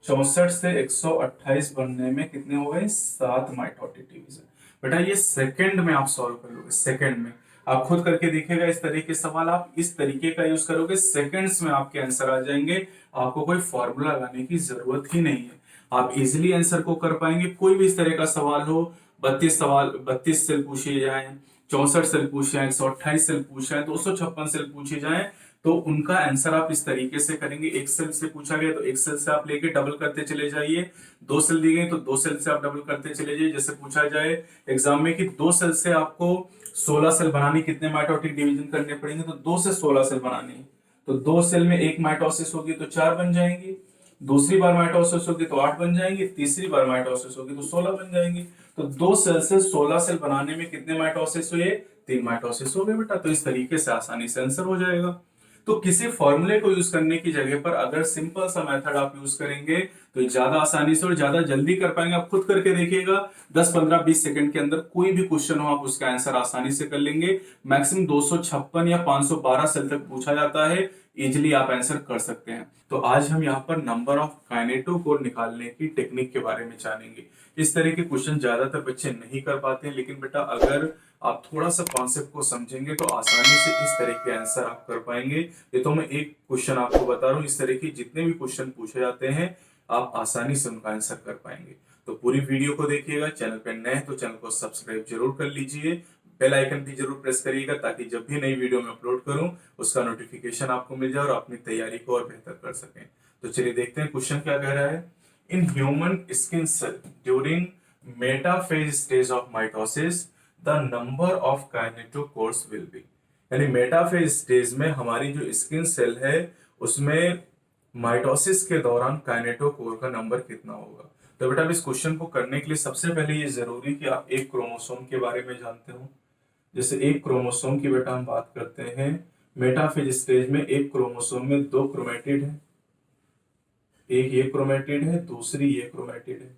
[SPEAKER 1] 64 से 128 बनने में कितने हो गए, 7 माइटोटिक डिवीजन। बेटा ये सेकंड में आप सॉल्व कर लोगे, सेकंड में। आप खुद करके देखिएगा इस तरीके के सवाल, आप इस तरीके का यूज करोगे, सेकंड्स में आपके आंसर आ जाएंगे। आपको कोई फॉर्मूला लगाने की जरूरत ही नहीं है, आप इजिली आंसर को कर पाएंगे। कोई भी इस तरह का सवाल हो, 32 सेल पूछे जाए, 64 सेल पूछे जाए, 128 सेल पूछे जाए, 256 सेल पूछे जाए, तो उनका आंसर आप इस तरीके से करेंगे। एक सेल से पूछा गया तो एक सेल से आप लेके डबल करते चले जाइए, 2 सेल दी गई तो 2 सेल से आप डबल करते चले जाइए। जैसे पूछा जाए एग्जाम में कि 2 सेल से आपको 16 सेल बनानी, कितने माइटोटिक डिवीजन करने पड़ेंगे, तो 2 से 16 सेल बनानी है, तो 2 सेल में 1 माइटोसिस होगी तो 4 बन जाएंगी, दूसरी बार माइटोसिस होगी तो 8 बन जाएंगी, तीसरी बार माइटोसिस होगी तो 16 बन जाएंगी। तो 2 सेल से 16 सेल बनाने में कितने माइटोसिस हुए, 3 माइटोसिस हो गए बेटा। तो इस तरीके से आसानी से आंसर हो जाएगा। तो किसी फॉर्मूले को यूज करने की जगह पर अगर सिंपल सा मेथड आप यूज करेंगे तो ज्यादा आसानी से और ज्यादा जल्दी कर पाएंगे। आप खुद करके देखिएगा, 10 15 20 सेकंड के अंदर कोई भी क्वेश्चन हो आप उसका आंसर आसानी से कर लेंगे। मैक्सिमम 256 या 512 सेल तक पूछा जाता है, इजिली आप आंसर कर सकते हैं। तो आज हम यहाँ पर नंबर ऑफ काइनेटोकोर निकालने की टेक्निक के बारे में जानेंगे। इस तरह के क्वेश्चन ज्यादातर बच्चे नहीं कर पाते हैं, लेकिन बेटा अगर आप थोड़ा सा कॉन्सेप्ट को समझेंगे तो आसानी से इस तरह के आंसर आप कर पाएंगे। ये तो मैं एक क्वेश्चन आपको बता रहा हूँ, इस तरह के जितने भी क्वेश्चन पूछे जाते हैं आप आसानी से उनका आंसर कर पाएंगे। तो पूरी वीडियो को देखिएगा, चैनल पे नए हैं तो चैनल को सब्सक्राइब जरूर कर लीजिए, बेल आइकन भी जरूर प्रेस करिएगा ताकि जब भी नई वीडियो में अपलोड करूं उसका नोटिफिकेशन आपको मिल जाए और अपनी तैयारी को और बेहतर कर सकें। तो चलिए देखते हैं क्वेश्चन क्या कह रहा है। In human skin cell during metaphase stage of mitosis the number of kinetochores will be. यानी मेटाफेज स्टेज में हमारी जो स्किन सेल है उसमें माइटोसिस के दौरान काइनेटोकोर का नंबर कितना होगा। तो बेटा अब इस क्वेश्चन को करने के लिए सबसे पहले ये जरूरी कि आप एक क्रोमोसोम के बारे में जानते हो। जैसे एक क्रोमोसोम की बेटा हम बात करते हैं, मेटाफेज स्टेज में एक क्रोमोसोम में दो क्रोमेटिड है, एक ये क्रोमेटिड है, दूसरी ये क्रोमेटिड है।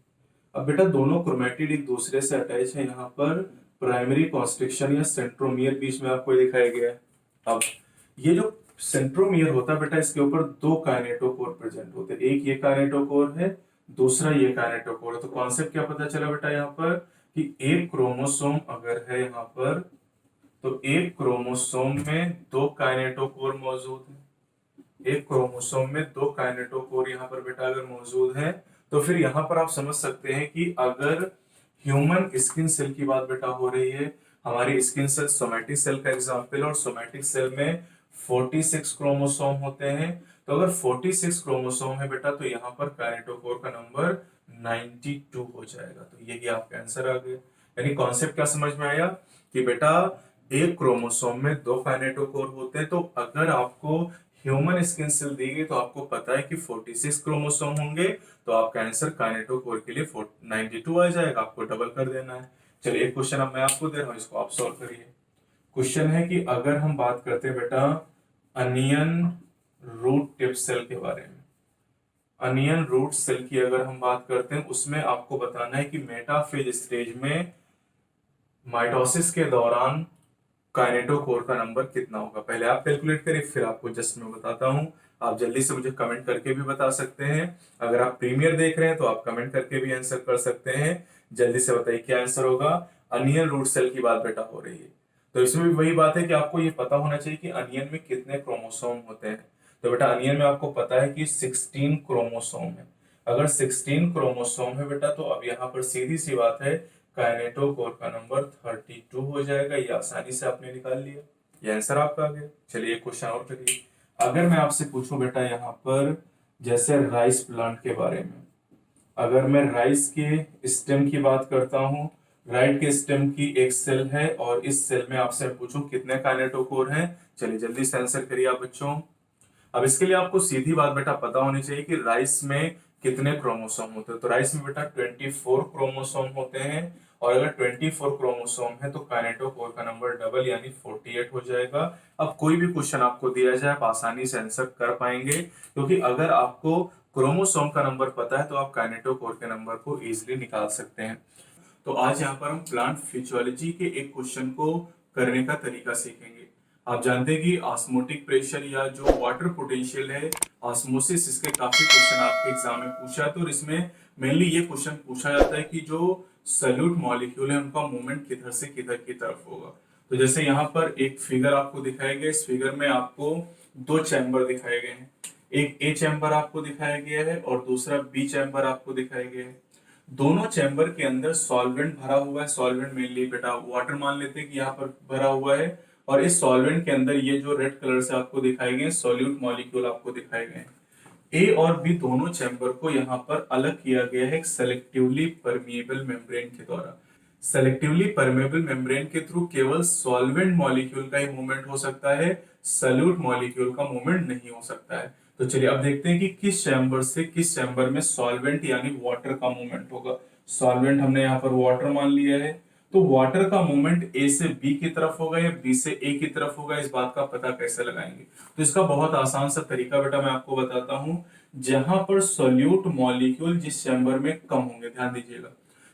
[SPEAKER 1] अब बेटा दोनों क्रोमेटिड एक दूसरे से अटैच है, यहाँ पर प्राइमरी कॉन्स्ट्रिक्शन या सेंट्रोमियर बीच में आपको दिखाया गया है। अब ये जो सेंट्रोमियर होता है बेटा, इसके ऊपर दो काइनेटोकोर प्रेजेंट होते हैं, एक ये काइनेटोकोर है, दूसरा ये काइनेटोकोर है। तो कॉन्सेप्ट क्या पता चला बेटा यहाँ पर कि एक क्रोमोसोम अगर है यहाँ पर, तो एक क्रोमोसोम में दो काइनेटोकोर मौजूद है, एक क्रोमोसोम में दो काइनेटोकोर यहाँ पर बेटा अगर मौजूद है, तो फिर यहाँ पर आप समझ सकते हैं कि अगर ह्यूमन स्किन सेल की बात बेटा हो रही है, हमारी स्किन सेल सोमैटिक सेल का एग्जाम्पल है, और सोमैटिक सेल में 46 क्रोमोसोम होते हैं। तो अगर 46 क्रोमोसोम है बेटा, तो यहाँ पर काइनेटोकोर का नंबर 92 हो जाएगा। तो यही आपका आंसर आ गया। यानी कॉन्सेप्ट क्या समझ में आया कि बेटा एक क्रोमोसोम में दो काइनेटोकोर होते हैं, तो अगर आपको ह्यूमन स्किन सेल दी गई तो आपको पता है कि 46 क्रोमोसोम होंगे, तो आपका आंसर काइनेटोकोर के लिए 92 आ जाएगा, आपको डबल कर देना है। चलिए एक क्वेश्चन अब मैं आपको दे रहा हूं, इसको आप सॉल्व करिए। क्वेश्चन है कि अगर हम बात करते हैं बेटा अनियन रूट टिप सेल के बारे में, अनियन रूट सेल की अगर हम बात करते हैं, उसमें आपको बताना है कि मेटाफेज स्टेज में माइटोसिस के दौरान काइनेटोकोर का नंबर कितना होगा। पहले आप कैलकुलेट करिए, फिर आपको जस्ट मैं बताता हूं। आप जल्दी से मुझे कमेंट करके भी बता सकते हैं। अगर आप प्रीमियर देख रहे हैं तो आप कमेंट करके भी आंसर कर सकते हैं। जल्दी से बताइए क्या आंसर होगा। अनियन रूट सेल की बात बेटा हो रही है, तो इसमें भी वही बात है कि आपको ये पता होना चाहिए कि अनियन में कितने क्रोमोसोम होते हैं। तो बेटा अनियन में आपको पता है कि 16 क्रोमोसोम है। अगर 16 क्रोमोसोम है बेटा, तो अब यहाँ पर सीधी सी बात है, काइनेटोकोर का नंबर 32 हो जाएगा। ये आसानी से आपने निकाल लिया, ये आंसर आपका आ गया। चलिए क्वेश्चन और करिए। अगर मैं आपसे पूछूं बेटा यहाँ पर जैसे राइस प्लांट के बारे में, अगर मैं राइस के स्टेम की बात करता हूँ, राइट के स्टेम की एक सेल है, और इस सेल में आपसे पूछूं कितने काइनेटोकोर हैं, चलिए जल्दी से आंसर करिए आप बच्चों। अब इसके लिए आपको सीधी बात बेटा पता होनी चाहिए कि राइस में कितने क्रोमोसोम होते हैं। तो राइस में बेटा 24 क्रोमोसोम होते हैं, और अगर 24 क्रोमोसोम है तो काइनेटोकोर का नंबर डबल यानी 48 हो जाएगा। अब कोई भी क्वेश्चन आपको दिया जाए आप आसानी से आंसर कर पाएंगे, क्योंकि अगर आपको क्रोमोसोम का नंबर पता है तो आप काइनेटोकोर के नंबर को इजिली निकाल सकते हैं। तो आज यहाँ पर हम प्लांट फिजियोलॉजी के एक क्वेश्चन को करने का तरीका सीखेंगे। आप जानते हैं कि ऑस्मोटिक प्रेशर या जो वाटर पोटेंशियल है, ऑस्मोसिस, इसके काफी क्वेश्चन आपके एग्जाम में पूछा है। तो इसमें मेनली ये क्वेश्चन पूछा जाता है कि जो सल्यूट मॉलिक्यूल है उनका मूवमेंट किधर से किधर की तरफ होगा। तो जैसे यहाँ पर एक फिगर आपको दिखाया गया, इस फिगर में आपको दो चैम्बर दिखाए गए हैं, एक ए चैम्बर आपको दिखाया गया है और दूसरा बी चैम्बर आपको दिखाया गया है। दोनों चैम्बर के अंदर सॉल्वेंट भरा हुआ है, सॉल्वेंट मेनली बेटा वाटर मान लेते हैं कि यहाँ पर भरा हुआ है, और इस सॉल्वेंट के अंदर ये जो रेड कलर से आपको दिखाए गए सॉल्यूट मॉलिक्यूल आपको दिखाए गए हैं। ए और बी दोनों चैम्बर को यहाँ पर अलग किया गया है एक सेलेक्टिवली परमिएबल मेम्ब्रेन के द्वारा। सेलेक्टिवली परमेबल मेम्ब्रेन के थ्रू केवल सॉल्वेंट मॉलिक्यूल का ही मूवमेंट हो सकता है, सॉल्यूट मॉलिक्यूल का मूवमेंट नहीं हो सकता है। तो चलिए अब देखते हैं कि किस चैम्बर से किस चैम्बर में सॉल्वेंट यानी वाटर का मूवमेंट होगा। सॉल्वेंट हमने यहाँ पर वाटर मान लिया है, तो वाटर का मूवमेंट ए से बी की तरफ होगा या बी से ए की तरफ होगा, इस बात का पता कैसे लगाएंगे। तो इसका बहुत आसान सा तरीका बेटा मैं आपको बताता हूं। जहां पर सॉल्यूट मॉलिक्यूल जिस चैम्बर में कम होंगे, ध्यान दीजिएगा,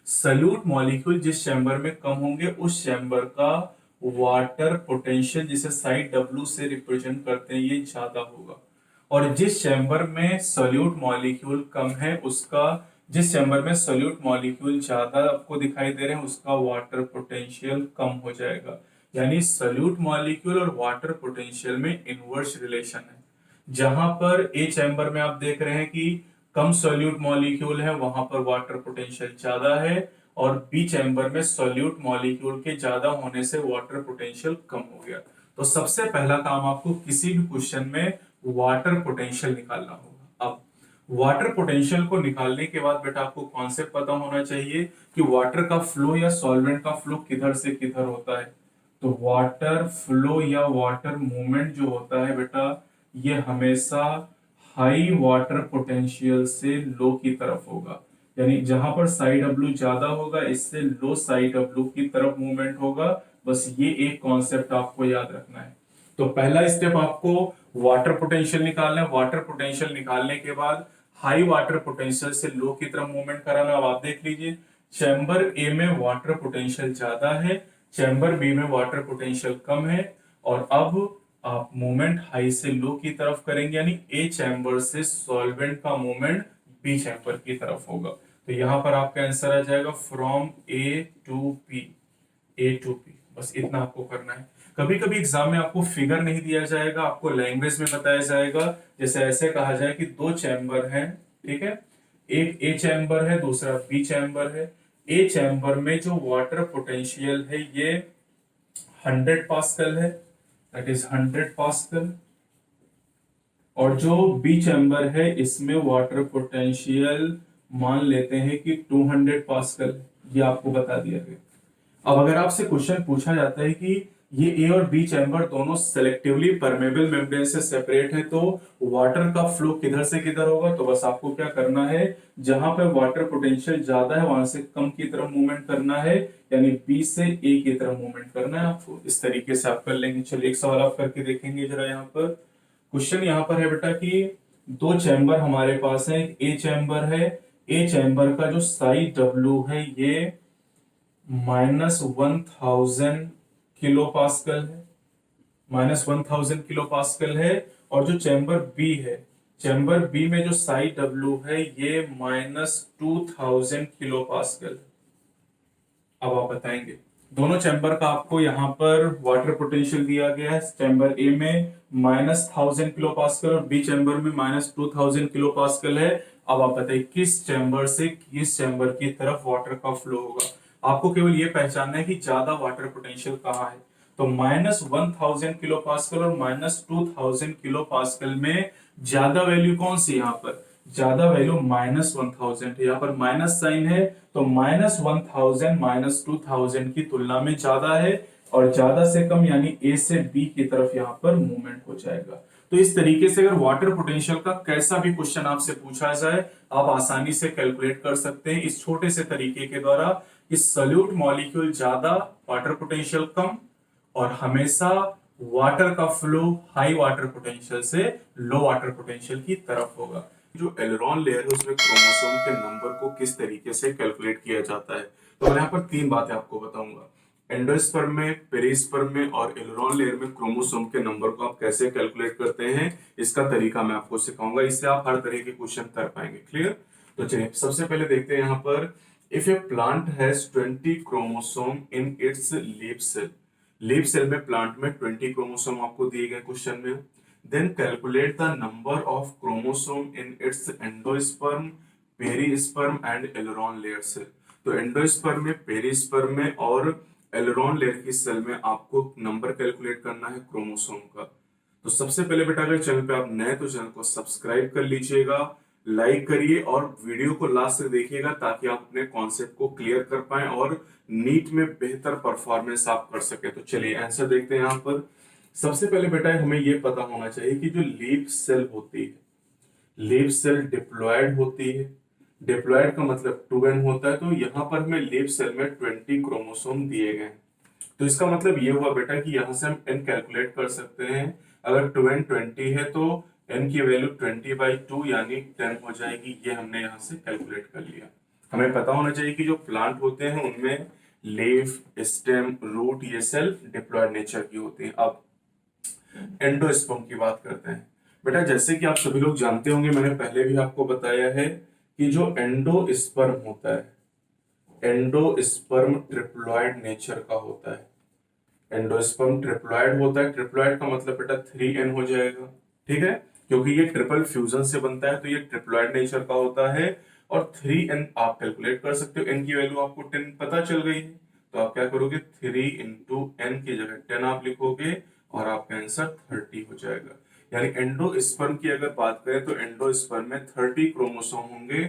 [SPEAKER 1] सल्यूट मॉलिक्यूल जिस चैम्बर में कम होंगे उस चैम्बर का वाटर पोटेंशियल, जिसे साइड डब्ल्यू से रिप्रेजेंट करते हैं, ये ज्यादा होगा। और जिस चैम्बर में सल्यूट मॉलिक्यूल कम है उसका, जिस चैम्बर में सल्यूट मॉलिक्यूल ज्यादा आपको दिखाई दे रहे हैं उसका वाटर पोटेंशियल कम हो जाएगा। यानी सल्यूट मॉलिक्यूल और वाटर पोटेंशियल में इनवर्स रिलेशन है। जहां पर ए चैम्बर में आप देख रहे हैं कि कम सॉल्यूट मॉलिक्यूल है, वहां पर वाटर पोटेंशियल ज्यादा है, और बी चैम्बर में सॉल्यूट मॉलिक्यूल के ज्यादा होने से वाटर पोटेंशियल कम हो गया। तो सबसे पहला काम आपको किसी भी क्वेश्चन में वाटर पोटेंशियल निकालना होगा। अब वाटर पोटेंशियल को निकालने के बाद बेटा आपको कॉन्सेप्ट पता होना चाहिए कि वाटर का फ्लो या सॉल्वेंट का फ्लो किधर से किधर होता है। तो वाटर फ्लो या वाटर मूवमेंट जो होता है बेटा, ये हमेशा हाई वाटर पोटेंशियल से लो की तरफ होगा। यानी जहां पर साई डब्ल्यू ज्यादा होगा, इससे लो साई डब्ल्यू की तरफ मूवमेंट होगा। बस ये एक कॉन्सेप्ट आपको याद रखना है। तो पहला स्टेप आपको वाटर पोटेंशियल निकालना है। वाटर पोटेंशियल निकालने के बाद हाई वाटर पोटेंशियल से लो की तरफ मूवमेंट कराना। अब आप देख लीजिए, चैम्बर ए में वाटर पोटेंशियल ज्यादा है, चैम्बर बी में वाटर पोटेंशियल कम है, और अब आप मूवमेंट हाई से लो की तरफ करेंगे, यानी ए चैम्बर से सॉल्वेंट का मूवमेंट बी चैम्बर की तरफ होगा। तो यहां पर आपका आंसर आ जाएगा from A to P, A to P. बस इतना आपको करना है। कभी कभी एग्जाम में आपको फिगर नहीं दिया जाएगा, आपको लैंग्वेज में बताया जाएगा। जैसे ऐसे कहा जाए कि दो चैम्बर हैं, ठीक है, एक ए चैम्बर है, दूसरा बी चैम्बर है। ए चैम्बर में जो वाटर पोटेंशियल है ये 100 पास्कल है, दैट इज 100 पास्कल। और जो बी चैम्बर है इसमें वाटर पोटेंशियल मान लेते हैं कि 200 पास्कल। ये आपको बता दिया गया। अब अगर आपसे क्वेश्चन पूछा जाता है कि ये ए और बी चैम्बर दोनों सेलेक्टिवली परमेबल मेम्ब्रेन से सेपरेट है, तो वाटर का फ्लो किधर से किधर होगा, तो बस आपको क्या करना है, जहां पर वाटर पोटेंशियल ज्यादा है वहां से कम की तरफ मूवमेंट करना है, यानी बी से ए की तरफ मूवमेंट करना है आपको। इस तरीके से आप कर लेंगे। चलिए एक सवाल आप करके देखेंगे जरा। यहाँ पर क्वेश्चन यहाँ पर है बेटा कि दो चैम्बर हमारे पास है, ए चैम्बर है, ए चैम्बर का जो साइज डब्ल्यू है ये -1000 किलो पास्कल है, -1000 किलो पास्कल है। और जो चैम्बर बी है, चैम्बर बी में जो साइज डब्ल्यू है ये -2000 किलो पास्कल। अब आप बताएंगे, दोनों चैम्बर का आपको यहाँ पर वाटर पोटेंशियल दिया गया है। चैम्बर ए में -1000 किलो पास्कल और बी चैम्बर में -2000 किलो पास्कल है। अब आप बताइए किस चैम्बर से किस चैम्बर की तरफ वाटर का फ्लो होगा। आपको केवल ये पहचानना है कि ज्यादा वाटर पोटेंशियल कहाँ है। तो -1000 किलो पास्कल और -2000 किलो पास्कल में ज्यादा वैल्यू कौन सी, यहाँ पर ज्यादा वैल्यू -1000 है। यहाँ पर माइनस साइन है, तो -1000 -2000 की तुलना में ज्यादा है, और ज्यादा से कम यानी ए से बी की तरफ यहाँ पर मूवमेंट हो जाएगा। तो इस तरीके से अगर वाटर पोटेंशियल का कैसा भी क्वेश्चन आपसे पूछा जाए, आप आसानी से कैलकुलेट कर सकते हैं इस छोटे से तरीके के द्वारा कि सॉल्यूट मॉलिक्यूल ज्यादा, वाटर पोटेंशियल कम, और हमेशा वाटर का फ्लो हाई वाटर पोटेंशियल से लो वाटर पोटेंशियल की तरफ होगा। जो एलरॉन लेयर है उसमें क्रोमोसोम के नंबर को किस तरीके से कैलकुलेट किया जाता है, तो मैं यहाँ पर तीन बातें आपको बताऊंगा। एंडोस्पर्म में, पेरिस्पर्म में और एलरॉन लेयर में क्रोमोसोम के नंबर को आप कैसे कैलकुलेट करते हैं, इसका तरीका मैं आपको सिखाऊंगा। इससे आप हर तरह के क्वेश्चन कर पाएंगे। क्लियर? तो चलिए सबसे पहले देखते हैं यहाँ पर, if a plant has 20 chromosome in its leaf cell, leaf cell में प्लांट में 20 क्रोमोसोम आपको दिए गए क्वेश्चन में। Then calculate the number of chromosome in its endosperm, perisperm and aleurone layer cell. तो एंडोस्पर्म में, पेरिस्पर्म में और एलरॉन लेयर की सेल में आपको नंबर कैलकुलेट करना है क्रोमोसोम का। तो सबसे पहले बेटा अगर चैनल पे आप नए तो चैनल को सब्सक्राइब कर लीजिएगा, लाइक करिए और वीडियो को लास्ट तक देखिएगा ताकि आप अपने कॉन्सेप्ट को क्लियर कर पाए और नीट में बेहतर परफॉर्मेंस आप कर सके। तो चलिए आंसर देखते हैं यहाँ पर। सबसे पहले बेटा हमें यह पता होना चाहिए कि जो लीफ सेल होती है, लीफ सेल डिप्लॉयड होती है। डिप्लॉयड का मतलब 2n होता है। तो यहाँ पर हमें लीफ सेल में 20 क्रोमोसोम दिए गए हैं। तो इसका मतलब ये हुआ बेटा कि यहाँ से हम n कैलकुलेट कर सकते हैं। अगर 2n 20 है तो n की वैल्यू 20/2 यानी 10 हो जाएगी। ये हमने यहाँ से कैलकुलेट कर लिया। हमें पता होना चाहिए कि जो प्लांट होते हैं उनमें लीफ, स्टेम, रूट ये सेल डिप्लॉयड नेचर की होती है। अब एंडोस्पर्म की बात करते हैं। बेटा जैसे कि आप सभी लोग जानते होंगे, मैंने पहले भी आपको बताया है कि जो एंडोस्पर्म होता है, एंडोस्पर्म ट्रिप्लॉयड नेचर का होता है। एंडोस्पर्म ट्रिप्लॉयड होता है। ट्रिप्लॉयड का मतलब बेटा 3n हो जाएगा, ठीक है, क्योंकि ये ट्रिपल फ्यूजन से बनता है तो ये ट्रिप्लॉयड नेचर का होता है। और 3n आप कैलकुलेट कर सकते हो। n की वैल्यू आपको 10 पता चल गई है, तो आप क्या करोगे, 3 × n की जगह 10 आप लिखोगे और आपका आंसर 30 हो जाएगा। यानी एंडोस्पर्म की अगर बात करें तो एंडोस्पर्म में 30 क्रोमोसोम होंगे,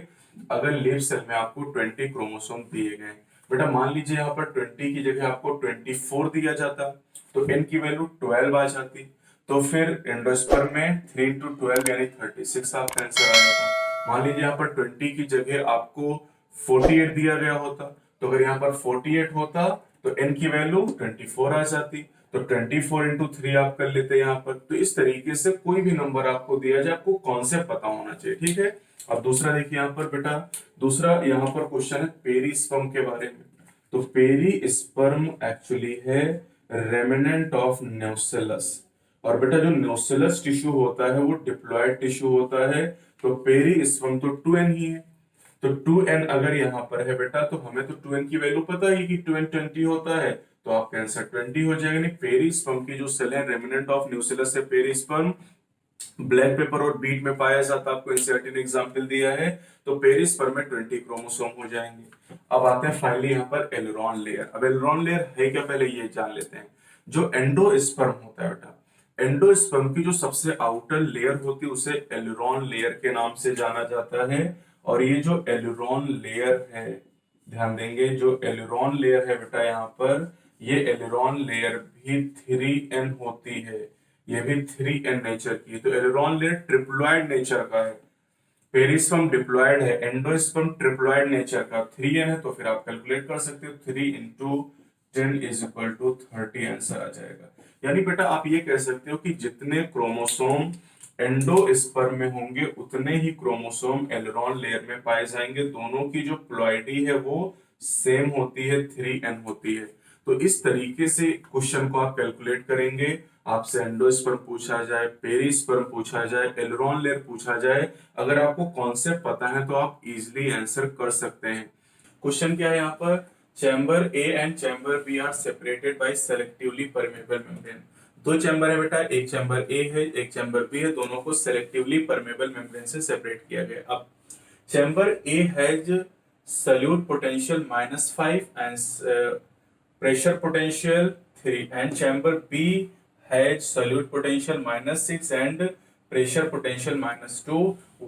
[SPEAKER 1] अगर लीव सेल में आपको 20 क्रोमोसोम दिए गए। बेटा मान लीजिए यहाँ पर 20 की जगह आपको 24 दिया जाता तो n की वैल्यू 12 आ जाती, तो फिर एंडोस्पर्म में 3 इंटू 12 यानी 36 आपका आंसर आ जाता। मान लीजिए यहाँ पर 20 की जगह आपको 48 दिया गया होता, तो अगर यहाँ पर 48 होता तो n की वैल्यू 24 आ जाती, तो 24 इंटू 3 आप कर लेते यहाँ पर। तो इस तरीके से कोई भी नंबर आपको दिया जाए, आपको कॉन्सेप्ट पता होना चाहिए, ठीक है। अब दूसरा देखिए यहाँ पर बेटा, दूसरा यहाँ पर क्वेश्चन है पेरिस्पर्म के बारे में। तो पेरिस्पर्म एक्चुअली है रेमिनेंट ऑफ न्यूसेलस, और बेटा जो न्यूसेलस टिश्यू होता है वो डिप्लॉयड टिश्यू होता है, तो पेरिस्पर्म तो 2n ही है। तो 2n अगर यहाँ पर है बेटा, तो हमें तो 2n की वैल्यू पता है कि 2n 20 होता है, तो आपका आंसर 20 हो जाएगा। पेरिस्पर्म की जो सेल है रेमिनेंट ऑफ न्यूसेलस से पेरिस्पर्म ब्लैक पेपर और बीट में पाया जाता है, आपको एनसीईआरटी ने एग्जांपल दिया है, तो पेरिस्पर्म में 20 क्रोमोसोम हो जाएंगे। अब आते हैं फाइनली यहाँ पर एलुरॉन लेयर। अब एलुरॉन लेयर है क्या, पहले ये जान लेते हैं। जो एंडोस्पर्म होता है बेटा, एंडोस्पर्म की जो सबसे आउटर लेयर होती है उसे एलुरॉन लेयर के नाम से जाना जाता है। और ये जो एलुरॉन लेयर है, ध्यान देंगे, जो एलुरॉन लेयर है बेटा यहाँ पर, ये एलुरॉन लेयर भी 3n होती है, ये भी 3n नेचर की है। तो एलुरॉन लेयर ट्रिप्लॉइड नेचर का है, पेरिस्पर्म डिप्लॉयड है, एंडोस्पर्म ट्रिप्लॉइड नेचर का, 3n है, तो फिर आप कैलकुलेट कर सकते हो 3 into 10 is equal to 30 answer आ जाएगा। यानी बेटा आप ये कह सकते हो कि जितने क्रोमोसोम एंडोस्पर्म में होंगे उतने ही क्रोमोसोम एलुरॉन लेयर में पाए जाएंगे, दोनों की जो प्लॉइडी है वो सेम होती है, 3n होती है। तो इस तरीके से क्वेश्चन को आप कैलकुलेट करेंगे। आपसे एंडोस्पर्म पूछा जाए, पेरिस्पर्म पूछा जाए, एलुरॉन लेयर पूछा जाए, अगर आपको कॉन्सेप्ट पता है तो आप इजीली आंसर कर सकते हैं। क्वेश्चन क्या है यहाँ पर, chamber A and chamber B are separated by selectively permeable membrane. दो चैम्बर है बेटा, एक चैम्बर ए है एक चैम्बर बी है, दोनों को सेलेक्टिवली परमेबल मेम्ब्रेन से सेपरेट किया गया। अब chamber A has solute potential -5 and pressure potential 3, and chamber B has solute potential -6 and pressure potential -2,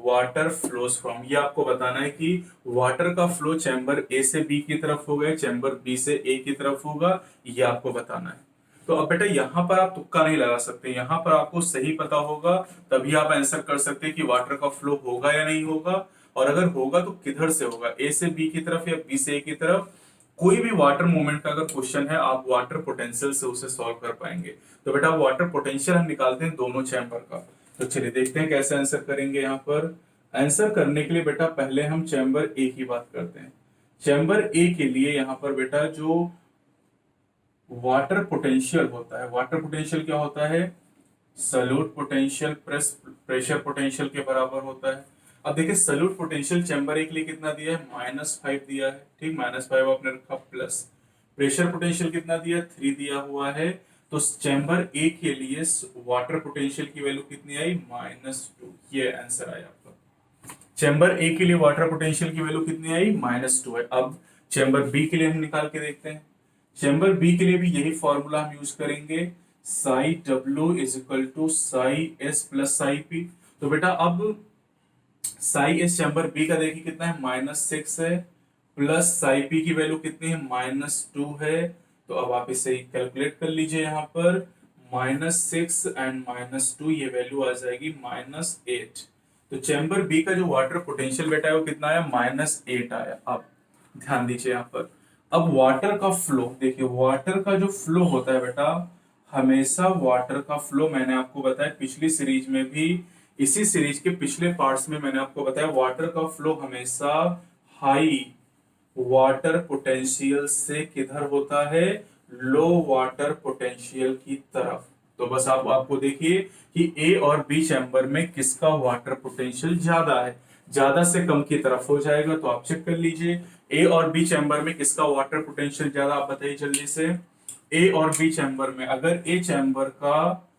[SPEAKER 1] water flows from। ये आपको बताना है कि वाटर का फ्लो चैम्बर ए से बी की तरफ होगा, चैम्बर बी से ए की तरफ होगा, ये आपको बताना है। तो अब बेटा यहाँ पर आप तुक्का नहीं लगा सकते, यहाँ पर आपको सही पता होगा तभी आप आंसर कर सकते हैं कि वाटर का फ्लो होगा या नहीं होगा, और अगर होगा तो किधर से होगा, ए से बी की तरफ या बी से ए की तरफ। कोई भी वाटर मूवमेंट का अगर क्वेश्चन है आप वाटर पोटेंशियल से उसे सॉल्व कर पाएंगे। तो बेटा वाटर पोटेंशियल हम निकालते हैं दोनों चैम्बर का। तो चलिए देखते हैं कैसे आंसर करेंगे। यहाँ पर आंसर करने के लिए बेटा पहले हम चैम्बर ए की बात करते हैं। चैम्बर ए के लिए यहाँ पर बेटा जो वाटर पोटेंशियल होता है, वाटर पोटेंशियल क्या होता है, सल्यूट पोटेंशियल प्रेशर पोटेंशियल के बराबर होता है। अब देखिए सल्यूट पोटेंशियल चैम्बर ए के लिए कितना दिया है, -5 दिया है, ठीक, -5 आपने रखा, प्लस प्रेशर पोटेंशियल कितना दिया, 3 दिया हुआ है। तो चैम्बर ए के लिए वाटर पोटेंशियल की वैल्यू कितनी आई, -2, ये आंसर आया आपका। चैम्बर ए के लिए वाटर पोटेंशियल की वैल्यू कितनी आई, -2 है। अब चैम्बर बी के लिए हम निकाल के देखते हैं। चैम्बर बी के लिए भी यही फॉर्मूला हम यूज करेंगे, psi W is equal to psi S plus psi P. तो बेटा अब साई एस चैम्बर बी का देखिए कितना है, -6 है, प्लस साई पी की वैल्यू कितनी है, -2 है। तो अब आप इसे कैलकुलेट कर लीजिए, यहाँ पर -6 एंड -2 ये वैल्यू आ जाएगी -8। तो चैम्बर बी का जो वाटर पोटेंशियल बेटा है वो कितना आया, -8 आया। अब ध्यान दीजिए यहाँ पर, अब वाटर का फ्लो देखिए, वाटर का जो फ्लो होता है बेटा, हमेशा वाटर का फ्लो, मैंने आपको बताया पिछली सीरीज में भी, इसी सीरीज के पिछले पार्ट्स में मैंने आपको बताया वाटर का फ्लो हमेशा हाई वाटर पोटेंशियल से किधर होता है, लो वाटर पोटेंशियल की तरफ। तो बस आपको देखिए कि ए और बी चैम्बर में किसका वाटर पोटेंशियल ज्यादा है, ज्यादा से कम की तरफ हो जाएगा। तो आप चेक कर लीजिए ए और बी चैम्बर में किसका वाटर पोटेंशियल ज्यादा, आप बताइए जल्दी से। ए और बी चैम्बर में अगर ए चैम्बर का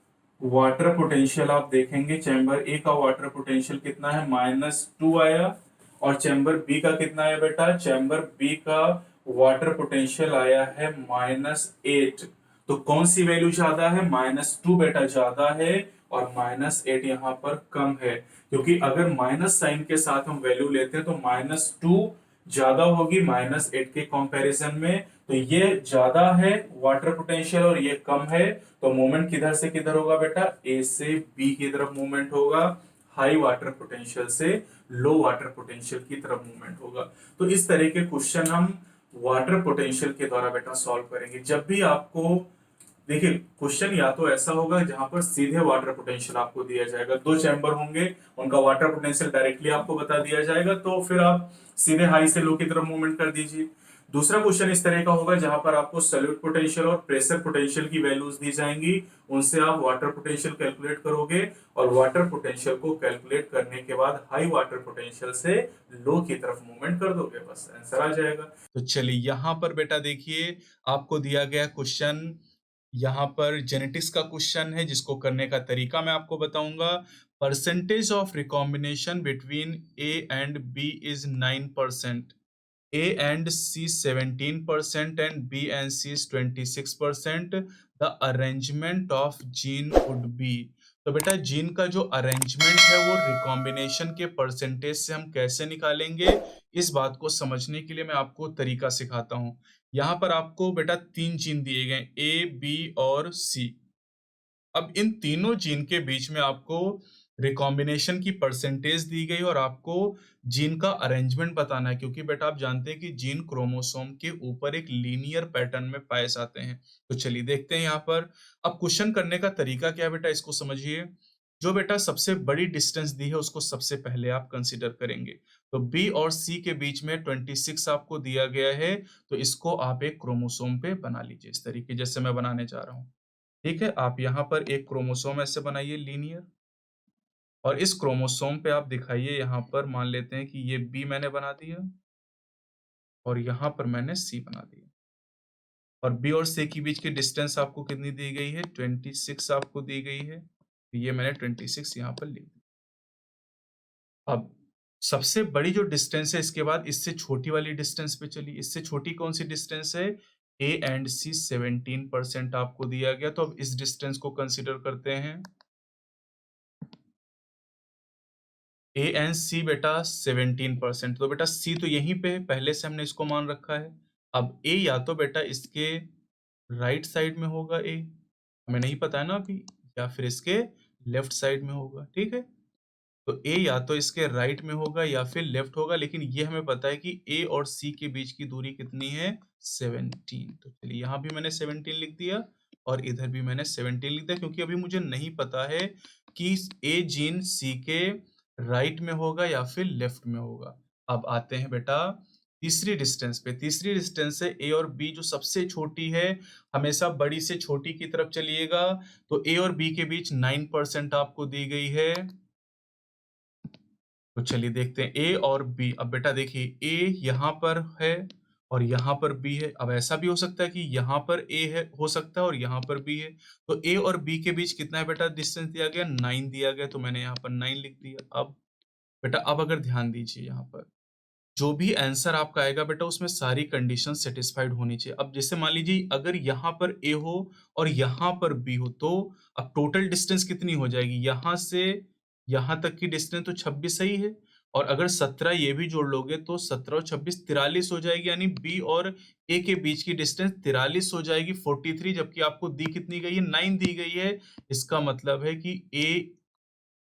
[SPEAKER 1] वाटर पोटेंशियल आप देखेंगे, चैम्बर ए का वाटर पोटेंशियल कितना है, -2 आया, और चैम्बर बी का कितना आया बेटा, चैम्बर बी का वाटर पोटेंशियल आया है -8। तो कौन सी वैल्यू ज्यादा है, -2 बेटा ज्यादा है, और -8 यहाँ पर कम है, क्योंकि अगर माइनस साइन के साथ हम वैल्यू लेते हैं तो -2 ज्यादा होगी -8 के कंपैरिजन में। तो ये ज्यादा है वाटर पोटेंशियल और ये कम है, तो मूवमेंट किधर से किधर होगा बेटा, ए से बी की तरफ मूवमेंट होगा, हाई वाटर पोटेंशियल से लो वाटर पोटेंशियल की तरफ मूवमेंट होगा। तो इस तरह के क्वेश्चन हम वाटर पोटेंशियल के द्वारा बेटा सॉल्व करेंगे। जब भी आपको देखिए क्वेश्चन या तो ऐसा होगा जहां पर सीधे वाटर पोटेंशियल आपको दिया जाएगा, दो चैम्बर होंगे, उनका वाटर पोटेंशियल डायरेक्टली आपको बता दिया जाएगा, तो फिर आप सीधे हाई से लो की तरफ मूवमेंट कर दीजिए। दूसरा क्वेश्चन इस तरह का होगा जहां पर आपको सॉल्यूट पोटेंशियल और प्रेशर पोटेंशियल की वैल्यूज दी जाएंगी, उनसे आप वाटर पोटेंशियल कैलकुलेट करोगे, और वाटर पोटेंशियल को कैलकुलेट करने के बाद हाई वाटर पोटेंशियल से लो की तरफ मूवमेंट कर दोगे, बस आंसर आ जाएगा। तो चलिए यहाँ पर बेटा देखिए आपको दिया गया क्वेश्चन, यहाँ पर जेनेटिक्स का क्वेश्चन है जिसको करने का तरीका मैं आपको बताऊंगा। Percentage of recombination between A and B is 9%, A and C 17% and B and C is 26%. The arrangement of gene would be, तो बेटा जीन का जो अरेंजमेंट है वो रिकॉम्बिनेशन के परसेंटेज से हम कैसे निकालेंगे, इस बात को समझने के लिए मैं आपको तरीका सिखाता हूँ। यहाँ पर आपको बेटा 3 जीन दिए गए, ए, बी और सी। अब इन तीनों जीन के बीच में आपको रिकॉम्बिनेशन की परसेंटेज दी गई और आपको जीन का अरेंजमेंट बताना है, क्योंकि बेटा आप जानते हैं कि जीन क्रोमोसोम के ऊपर एक लीनियर पैटर्न में पाए जाते हैं। तो चलिए देखते हैं यहाँ पर। अब क्वेश्चन करने का तरीका क्या है बेटा, इसको समझिए। जो बेटा सबसे बड़ी डिस्टेंस दी है उसको सबसे पहले आप कंसीडर करेंगे। तो बी और सी के बीच में 26 आपको दिया गया है, तो इसको आप एक क्रोमोसोम पे बना लीजिए इस तरीके जैसे मैं बनाने जा रहा हूँ। ठीक है, आप यहाँ पर एक क्रोमोसोम ऐसे बनाइए लीनियर, और इस क्रोमोसोम पे आप दिखाइए, यहाँ पर मान लेते हैं कि ये बी मैंने बना दिया और यहाँ पर मैंने सी बना दिया, और बी और सी के बीच की डिस्टेंस आपको कितनी दी गई है, 26 आपको दी गई है। तो ये मैंने 26 यहाँ पर लिख दिया। अब सबसे बड़ी जो डिस्टेंस है, इसके बाद इससे छोटी वाली डिस्टेंस पे चलिए। इससे छोटी कौन सी डिस्टेंस है, ए एंड सी 17% आपको दिया गया, तो अब इस डिस्टेंस को कंसिडर करते हैं। ए एंड सी बेटा 17%, तो बेटा सी तो यहीं पे है, पहले से हमने इसको मान रखा है। अब ए या तो बेटा इसके राइट साइड में होगा, ए हमें नहीं पता है ना अभी, या फिर इसके लेफ्ट साइड में होगा, ठीक है। तो ए या तो इसके राइट में होगा या फिर लेफ्ट होगा, लेकिन ये हमें पता है कि ए और सी के बीच की दूरी कितनी है, 17। तो चलिए यहाँ भी मैंने 17 लिख दिया और इधर भी मैंने 17 लिख दिया, क्योंकि अभी मुझे नहीं पता है कि ए जीन सी के राइट में होगा या फिर लेफ्ट में होगा। अब आते हैं बेटा तीसरी डिस्टेंस पे। तीसरी डिस्टेंस है ए और बी, जो सबसे छोटी है, हमेशा बड़ी से छोटी की तरफ चलिएगा। तो ए और बी के बीच 9% आपको दी गई है। तो चलिए देखते हैं ए और बी। अब बेटा देखिए ए यहाँ पर है और यहाँ पर बी है। अब ऐसा भी हो सकता है कि यहाँ पर ए है, हो सकता है, और यहाँ पर बी है। तो ए और बी के बीच कितना है बेटा, डिस्टेंस दिया गया 9 दिया गया, तो मैंने यहाँ पर 9 लिख दिया। अब बेटा अब अगर ध्यान दीजिए, यहाँ पर जो भी आंसर आपका आएगा बेटा उसमें सारी कंडीशन सेटिस्फाइड होनी चाहिए। अब जैसे मान लीजिए अगर यहाँ पर ए हो और यहाँ पर बी हो, तो अब टोटल डिस्टेंस कितनी हो जाएगी, यहाँ से यहाँ तक की डिस्टेंस तो 26 सही है, और अगर 17 ये भी जोड़ लोगे तो 17 और 26 43 हो जाएगी, यानी बी और ए के बीच की डिस्टेंस 43 हो जाएगी, 43, जबकि आपको दी कितनी गई है, 9 दी गई है। इसका मतलब है कि ए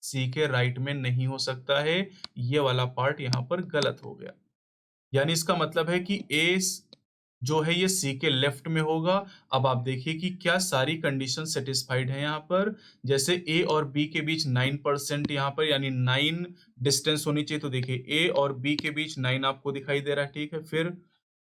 [SPEAKER 1] सी के राइट में नहीं हो सकता है, ये वाला पार्ट यहाँ पर गलत हो गया। यानी इसका मतलब है कि ए जो है ये सी के लेफ्ट में होगा। अब आप देखिए कि क्या सारी कंडीशन सेटिस्फाइड है यहाँ पर। जैसे ए और बी के बीच 9% यहाँ पर, यानी 9 डिस्टेंस होनी चाहिए। तो देखिए ए और बी के बीच 9 आपको दिखाई दे रहा है, ठीक है। फिर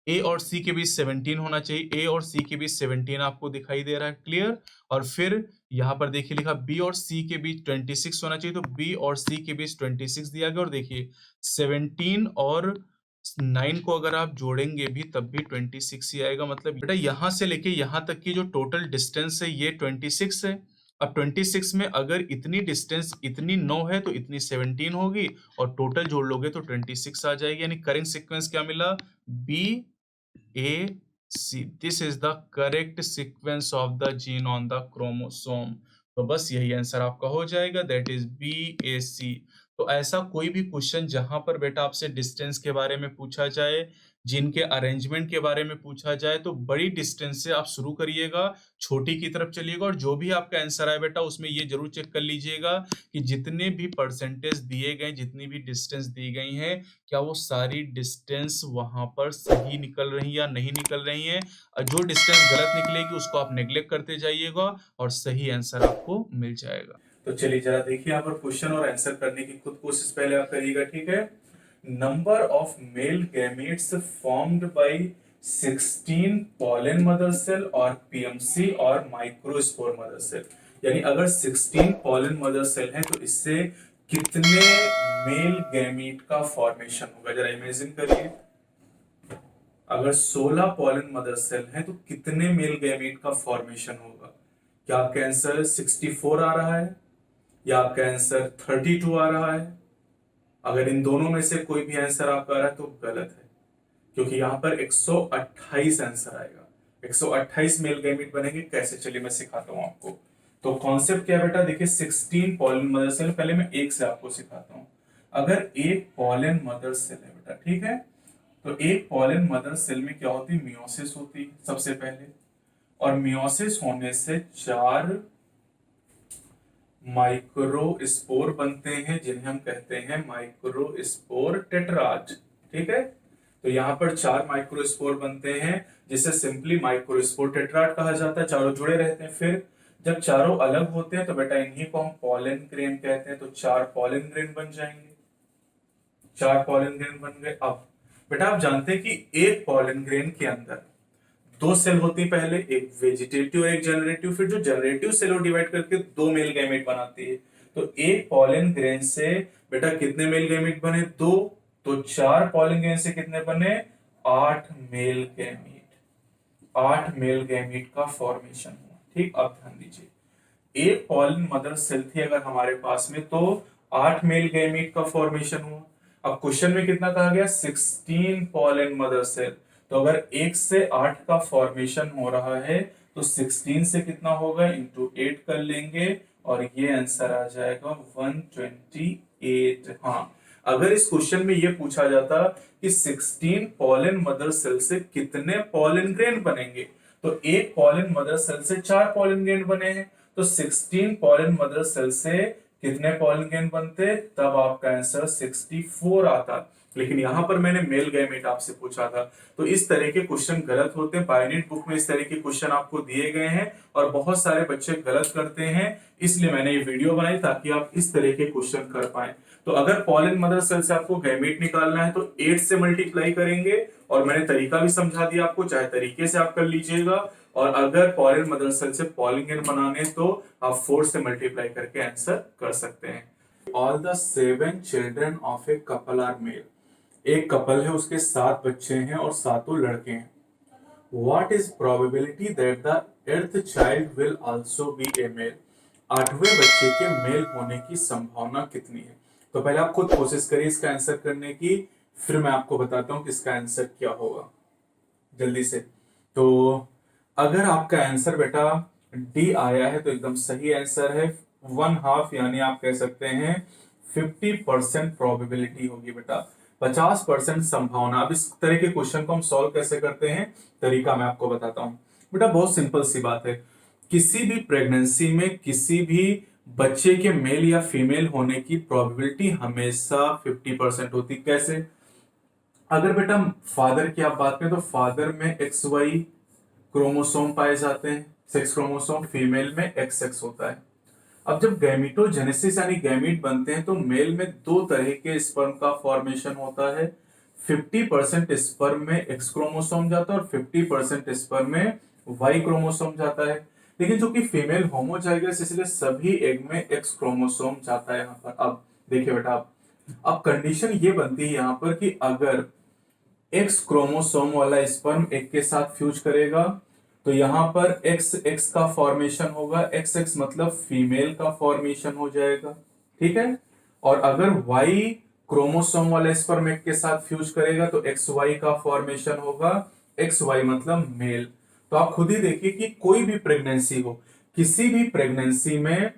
[SPEAKER 1] ए और सी के बीच 17 होना चाहिए, ए और सी के बीच 17 आपको दिखाई दे रहा है, क्लियर। और फिर यहाँ पर देखिए लिखा बी और सी के बीच 26 होना चाहिए, तो बी और सी के बीच 26 दिया गया, और देखिए 17 और 9 को अगर आप जोड़ेंगे भी तब भी 26 ही आएगा। मतलब बेटा यहाँ से लेके यहाँ तक की जो टोटल डिस्टेंस है ये 26 है। अब 26 में अगर इतनी डिस्टेंस इतनी 9 है तो इतनी 17 होगी, और टोटल जोड़ लोगे तो 26 आ जाएगी। यानी करेंट सीक्वेंस क्या मिला, B A C. This is the correct sequence of the gene on the chromosome. तो बस यही आंसर आपका हो जाएगा, दैट इज BAC। तो ऐसा कोई भी क्वेश्चन जहां पर बेटा आपसे डिस्टेंस के बारे में पूछा जाए, जिनके अरेंजमेंट के बारे में पूछा जाए, तो बड़ी डिस्टेंस से आप शुरू करिएगा, छोटी की तरफ चलिएगा, और जो भी आपका आंसर आए बेटा उसमें ये जरूर चेक कर लीजिएगा कि जितने भी परसेंटेज दिए गए, जितनी भी डिस्टेंस दी गई हैं, क्या वो सारी डिस्टेंस वहां पर सही निकल रही या नहीं निकल रही है। जो डिस्टेंस गलत निकलेगी उसको आप नेग्लेक्ट करते जाइएगा और सही आंसर आपको मिल जाएगा। तो चलिए जरा देखिए यहाँ पर क्वेश्चन और आंसर करने की खुद कोशिश पहले आप करिएगा, ठीक है। Number of male gametes formed by 16 pollen mother cell और PMC और माइक्रोस्पोर मदर सेल, यानी अगर 16 पॉलन मदर सेल हैं तो इससे कितने मेल गैमेट का फॉर्मेशन होगा, जरा इमेजिन करिए। अगर 16 पॉलन मदर सेल हैं तो कितने मेल गैमेट का फॉर्मेशन होगा। क्या आपका आंसर 64 आ रहा है या आपका आंसर 32 आ रहा है? अगर इन दोनों में से कोई भी आंसर आपका आ रहा है तो गलत है, क्योंकि यहां पर 128 आंसर आएगा। 128 मेल गैमेट बनेंगे कैसे, चलिए मैं सिखाता हूं आपको। तो कॉन्सेप्ट क्या बेटा, देखिए 16 पॉलन मदर सेल, पहले मैं एक से आपको सिखाता हूं। अगर एक पॉलन मदर सेल है बेटा, ठीक है, तो एक पॉलन मदर सेल में क्या होती है, मियोसिस होती है सबसे पहले, और मियोसिस होने से 4 माइक्रोस्पोर बनते हैं जिन्हें हम कहते हैं माइक्रोस्पोर टेट्राज, ठीक है। तो यहाँ पर 4 माइक्रोस्पोर बनते हैं जिसे सिंपली माइक्रोस्पोर टेट्राड कहा जाता है, चारों जुड़े रहते हैं। फिर जब चारों अलग होते हैं तो बेटा इन्हीं को हम पॉलन ग्रेन कहते हैं, तो 4 पॉलन ग्रेन बन जाएंगे, 4 पॉलन ग्रेन बन गए। अब बेटा आप जानते हैं कि एक पॉलन ग्रेन के अंदर 2 सेल होती है, पहले एक वेजिटेटिव और एक जनरेटिव, फिर जो जनरेटिव सेल को डिवाइड करके 2 मेल गैमेट बनाती है। तो एक पॉलन ग्रेन से बेटा कितने मेल गैमेट बने, 2, तो 4 पॉलन ग्रेन से कितने बने, 8 मेल गैमेट, 8 मेल गैमेट का फॉर्मेशन हुआ, ठीक। अब ध्यान दीजिए, एक पॉलन मदर सेल थी अगर हमारे पास में, तो 8 मेल गैमेट का फॉर्मेशन हुआ। अब क्वेश्चन में कितना कहा गया, 16 पॉलन मदर सेल, तो अगर 1 से 8 का फॉर्मेशन हो रहा है तो 16 से कितना होगा, इंटू 8 कर लेंगे और ये आंसर आ जाएगा 128। हाँ, अगर इस क्वेश्चन में ये पूछा जाता कि 16 पॉलन मदर सेल से कितने पॉलन ग्रेन बनेंगे, तो एक पॉलन मदर सेल से 4 पॉलन ग्रेन बने हैं, तो 16 पॉलन मदर सेल से कितने पॉलन ग्रेन बनते, तब आपका आंसर 64 आता। लेकिन यहां पर मैंने मेल गैमेट आपसे पूछा था। तो इस तरह के क्वेश्चन गलत होते हैं, बायनेट बुक में इस तरह के क्वेश्चन आपको दिए गए हैं और बहुत सारे बच्चे गलत करते हैं, इसलिए मैंने ये वीडियो बनाई ताकि आप इस तरह के क्वेश्चन कर पाए। तो अगर पॉलन मदर सेल से आपको गैमेट निकालना है तो 8 से मल्टीप्लाई करेंगे, और मैंने तरीका भी समझा दिया आपको, चाहे तरीके से आप कर लीजिएगा। और अगर पॉलन मदर सेल से पॉलन ग्रेन बनाने तो आप 4 से मल्टीप्लाई करके आंसर कर सकते हैं। All the 7 children of a couple are male, एक कपल है उसके 7 बच्चे हैं और सातों लड़के हैं। What is probability that the 8th child will also be a male? 8वें बच्चे के मेल होने की संभावना कितनी है? तो पहले आप खुद कोशिश करिए इसका आंसर करने की, फिर मैं आपको बताता हूं कि इसका आंसर क्या होगा जल्दी से। तो अगर आपका आंसर बेटा डी आया है तो एकदम सही आंसर है, 1/2, यानी आप कह सकते हैं 50% प्रोबेबिलिटी होगी बेटा, 50% संभावना। अब इस तरह के क्वेश्चन को हम सॉल्व कैसे करते हैं, तरीका मैं आपको बताता हूं बेटा। बहुत सिंपल सी बात है, किसी भी प्रेगनेंसी में किसी भी बच्चे के मेल या फीमेल होने की प्रोबेबिलिटी हमेशा 50% होती। कैसे, अगर बेटा फादर की आप बात करें तो फादर में XY क्रोमोसोम पाए जाते हैं, सेक्स क्रोमोसोम, फीमेल में XX होता है। अब जब गैमेटोजेनेसिस यानी गैमीट बनते हैं तो मेल में 2 तरह के स्पर्म का फॉर्मेशन होता है। 50% स्पर्म में X क्रोमोसोम जाता है और 50% स्पर्म में Y क्रोमोसोम जाता है। लेकिन जो कि फीमेल होमोजाइगस, इसलिए सभी एग में X क्रोमोसोम जाता है यहाँ पर। अब देखिए बेटा, अब कंडीशन ये बनती है यहाँ पर कि अगर X क्रोमोसोम वाला स्पर्म एक के साथ फ्यूज करेगा तो यहां पर XX का फॉर्मेशन होगा, XX मतलब फीमेल का फॉर्मेशन हो जाएगा, ठीक है। और अगर Y क्रोमोसोम वाला स्पर्म एक के साथ फ्यूज करेगा तो XY का फॉर्मेशन होगा, XY मतलब मेल। तो आप खुद ही देखिए कि कोई भी प्रेगनेंसी हो, किसी भी प्रेगनेंसी में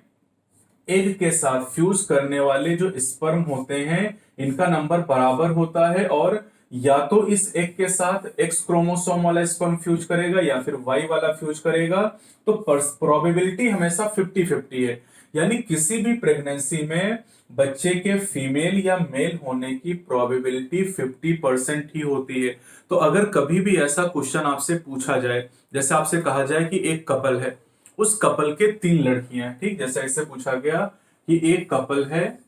[SPEAKER 1] एग के साथ फ्यूज करने वाले जो स्पर्म होते हैं इनका नंबर बराबर होता है, और या तो इस एग के साथ एक्स क्रोमोसोम वाला स्पर्म फ्यूज करेगा या फिर वाई वाला फ्यूज करेगा। तो प्रोबेबिलिटी हमेशा 50-50 है, यानी किसी भी प्रेगनेंसी में बच्चे के फीमेल या मेल होने की प्रोबेबिलिटी 50% ही होती है। तो अगर कभी भी ऐसा क्वेश्चन आपसे पूछा जाए, जैसे आपसे कहा जाए कि एक कपल है, उस कपल के 3 लड़कियां हैं, ठीक, जैसे ऐसे पूछा गया कि एक कपल है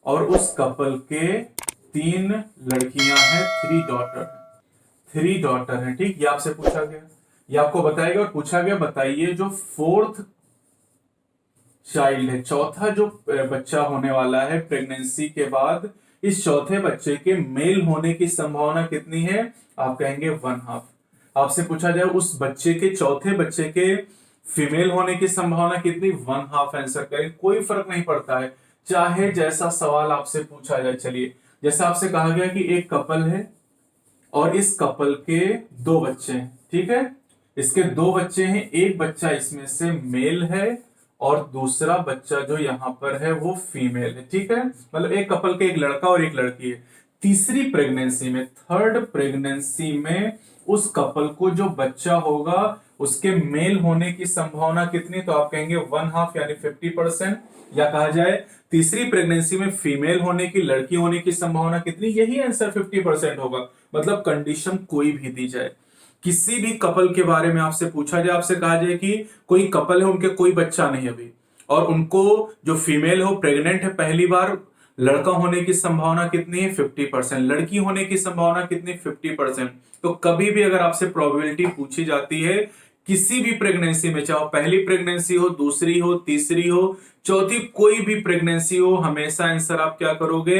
[SPEAKER 1] और उस कपल के 3 लड़कियां हैं, 3 डॉटर है, ठीक, ये आपसे पूछा गया, ये आपको बताएगा और पूछा गया बताइए जो फोर्थ चाइल्ड है, चौथा जो बच्चा होने वाला है प्रेगनेंसी के बाद, इस चौथे बच्चे के मेल होने की संभावना कितनी है? आप कहेंगे 1/2। आपसे पूछा जाए उस बच्चे के, चौथे बच्चे के फीमेल होने की संभावना कितनी? 1/2 आंसर करें, कोई फर्क नहीं पड़ता है, चाहे जैसा सवाल आपसे पूछा जाए। चलिए, जैसे आपसे कहा गया कि एक कपल है और इस कपल के 2 बच्चे हैं, ठीक है, इसके 2 बच्चे हैं, एक बच्चा इसमें से मेल है और दूसरा बच्चा जो यहां पर है वो फीमेल है, ठीक है, मतलब एक कपल के एक लड़का और एक लड़की है। तीसरी प्रेगनेंसी में, थर्ड प्रेगनेंसी में उस कपल को जो बच्चा होगा उसके मेल होने की संभावना कितनी? तो आप कहेंगे 1/2 यानी 50%, या कहा जाए तीसरी प्रेगनेंसी में फीमेल होने की, लड़की होने की संभावना कितनी? यही आंसर 50% होगा। मतलब कंडीशन कोई भी दी जाए, किसी भी कपल के बारे में आपसे पूछा जाए, आपसे कहा जाए कि कोई कपल है, उनके कोई बच्चा नहीं अभी, और उनको जो फीमेल हो प्रेग्नेंट है पहली बार, लड़का होने की संभावना कितनी है? 50%। लड़की होने की संभावना कितनी? 50%। तो कभी भी अगर आपसे प्रोबेबिलिटी पूछी जाती है किसी भी प्रेगनेंसी में, चाहे पहली प्रेगनेंसी हो, दूसरी हो, तीसरी हो, चौथी, कोई भी प्रेगनेंसी हो, हमेशा आंसर आप क्या करोगे?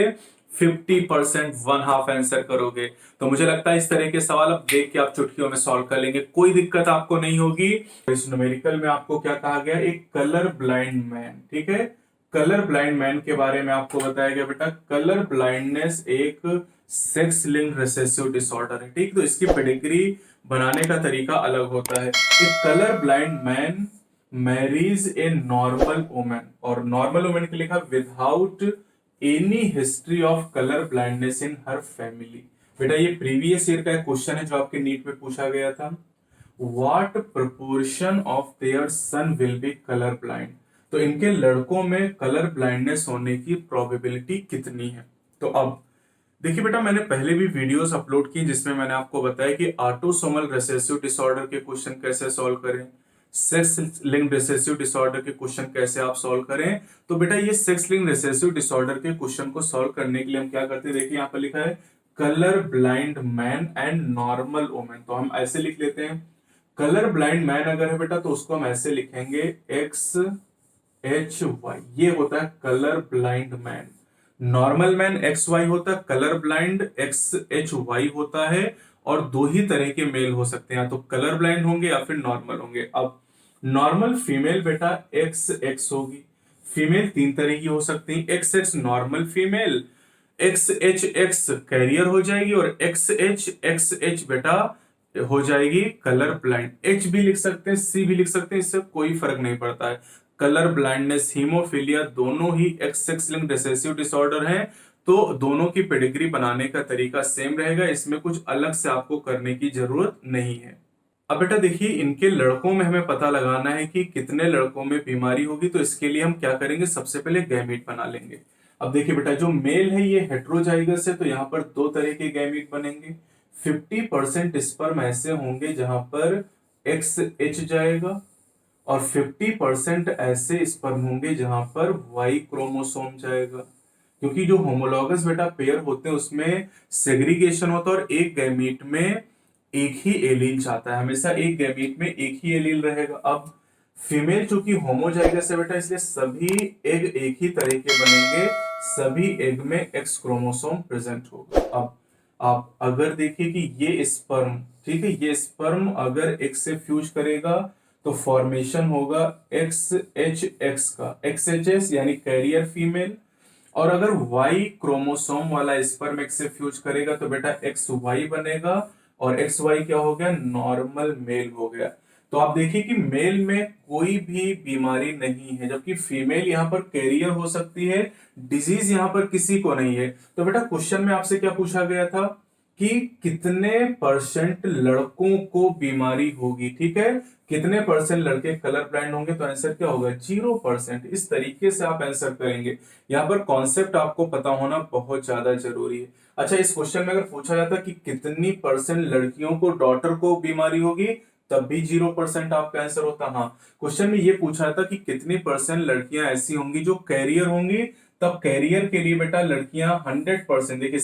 [SPEAKER 1] 50%, 1/2 आंसर करोगे। तो मुझे लगता है इस तरह के सवाल अब देख के आप चुटकियों में सॉल्व कर लेंगे, कोई दिक्कत आपको नहीं होगी। इस न्यूमेरिकल में आपको क्या कहा गया? एक कलर ब्लाइंड मैन, ठीक है, कलर ब्लाइंड मैन के बारे में आपको बताया गया बेटा, कलर ब्लाइंडनेस एक सेक्स लिंक्ड रिसेसिव डिसऑर्डर है, ठीक, तो इसकी पेडिग्री बनाने का तरीका अलग होता है। एक colour blind man marries a normal woman, और नॉर्मल वुमन के लिखा without any history of colour blindness in her family. बेटा ये प्रीवियस ईयर का एक क्वेश्चन है जो आपके नीट में पूछा गया था। What proportion of their son will be colour blind, तो इनके लड़कों में कलर ब्लाइंडनेस होने की प्रोबेबिलिटी कितनी है? तो अब देखिए बेटा, मैंने पहले भी वीडियोस अपलोड की जिसमें मैंने आपको बताया कि ऑटोसोमल रिसेसिव डिसऑर्डर के क्वेश्चन कैसे सॉल्व करें, सेक्स लिंक्ड रिसेसिव डिसऑर्डर के क्वेश्चन कैसे आप सॉल्व करें। तो बेटा ये सेक्स लिंक्ड रिसेसिव डिसऑर्डर के क्वेश्चन को सॉल्व करने के लिए हम क्या करते हैं? देखिए यहाँ पर लिखा है colour blind man and normal women, तो हम ऐसे लिख लेते हैं, कलर ब्लाइंड मैन अगर है बेटा तो उसको हम ऐसे लिखेंगे XHY, ये होता है colour blind man. Normal man XY होता है, कलर ब्लाइंड XHY होता है, और 2 ही तरह के मेल हो सकते हैं, तो कलर ब्लाइंड होंगे या फिर नॉर्मल होंगे। अब नॉर्मल फीमेल बेटा XX होगी, फीमेल 3 तरह की हो सकती है, XX normal female, XHX carrier हो जाएगी, और XHXH बेटा हो जाएगी कलर ब्लाइंड। H भी लिख सकते हैं, C भी लिख सकते हैं, इससे कोई फर्क नहीं पड़ता है। कलर ब्लाइंडनेस, हीमोफीलिया दोनों ही एक्स लिंक्ड रिसेसिव डिसऑर्डर हैं, तो दोनों की पेडिग्री बनाने का तरीका सेम रहेगा, इसमें कुछ अलग से आपको करने की जरूरत नहीं है। अब बेटा देखिए, इनके लड़कों में हमें पता लगाना है कि कितने लड़कों में बीमारी होगी, तो इसके लिए हम क्या करेंगे? सबसे पहले गैमीट बना लेंगे। अब देखिए बेटा, जो मेल है ये हेट्रोजाइगस है, तो यहाँ पर 2 तरह के गैमीट बनेंगे। 50% स्पर्म ऐसे होंगे जहां पर XH जाएगा, और 50% ऐसे स्पर्म होंगे जहां पर वाई क्रोमोसोम जाएगा, क्योंकि जो होमोलॉगस बेटा पेयर होते हैं उसमें सेग्रीगेशन होता है, और एक गैमीट में एक ही एलील जाता है, हमेशा एक गैमीट में एक ही एलील रहेगा। अब फीमेल चूंकि होमोजाइगस है बेटा, इसलिए सभी एग एक ही तरह के बनेंगे, सभी एग में एक्स क्रोमोसोम प्रेजेंट होगा। अब आप अगर देखिए कि ये स्पर्म, ठीक है, ये स्पर्म अगर एक से फ्यूज करेगा तो फॉर्मेशन होगा XHX का, XHS यानी कैरियर फीमेल, और अगर Y क्रोमोसोम वाला स्पर्म एक से फ्यूज करेगा तो बेटा XY बनेगा, और XY क्या हो गया? नॉर्मल मेल हो गया। तो आप देखिए कि मेल में कोई भी बीमारी नहीं है, जबकि फीमेल यहाँ पर कैरियर हो सकती है, डिजीज यहाँ पर किसी को नहीं है। तो बेटा क्वेश्चन में आपसे क्या पूछा गया था कि कितने परसेंट लड़कों को बीमारी होगी, ठीक है, कितने परसेंट लड़के कलर ब्लाइंड होंगे, तो आंसर क्या होगा 0%। इस तरीके से आप आंसर करेंगे। यहाँ पर कॉन्सेप्ट आपको पता होना बहुत ज्यादा जरूरी है। अच्छा, इस क्वेश्चन में अगर पूछा जाता कि कितनी परसेंट लड़कियों को डॉटर को बीमारी होगी, तब भी 0% आपका आंसर होता। हाँ, क्वेश्चन में ये पूछा था कि कितनी परसेंट लड़कियां ऐसी होंगी जो कैरियर होंगी, तब कैरियर के लिए बेटा लड़कियां 100%, देखिए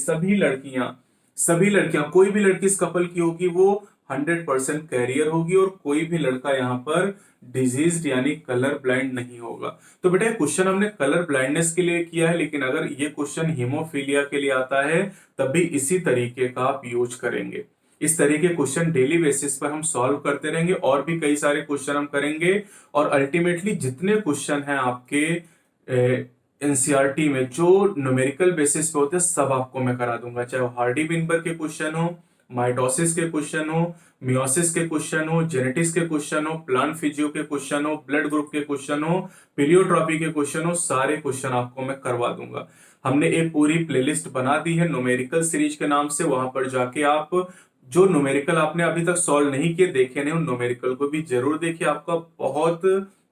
[SPEAKER 1] सभी लड़कियां कोई भी लड़की इस कपल की होगी वो 100% कैरियर होगी, और कोई भी लड़का यहाँ पर डिजीज यानी कलर ब्लाइंड नहीं होगा। तो बेटा क्वेश्चन हमने कलर ब्लाइंडनेस के लिए किया है, लेकिन अगर ये क्वेश्चन हीमोफीलिया के लिए आता है तब भी इसी तरीके का आप यूज करेंगे। इस तरह के क्वेश्चन डेली बेसिस पर हम सॉल्व करते रहेंगे, और भी कई सारे क्वेश्चन हम करेंगे, और अल्टीमेटली जितने क्वेश्चन हैं आपके एनसीईआरटी में जो न्यूमेरिकल बेसिस पे होते हैं सब आपको मैं करा दूंगा, चाहे वो हार्डी विनबर के क्वेश्चन हो, माइटोसिस के क्वेश्चन हो, मियोसिस के क्वेश्चन हो, जेनेटिक्स के क्वेश्चन हो, प्लांट फिजियो के क्वेश्चन हो, ब्लड ग्रुप के क्वेश्चन हो, पीलियोट्रॉपी के क्वेश्चन हो, सारे क्वेश्चन आपको मैं करवा दूंगा। हमने एक पूरी प्लेलिस्ट बना दी है न्यूमेरिकल सीरीज के नाम से, वहां पर जाके आप जो न्यूमेरिकल आपने अभी तक सॉल्व नहीं किए, देखे नहीं, उन न्यूमेरिकल को भी जरूर देखिए, आपका बहुत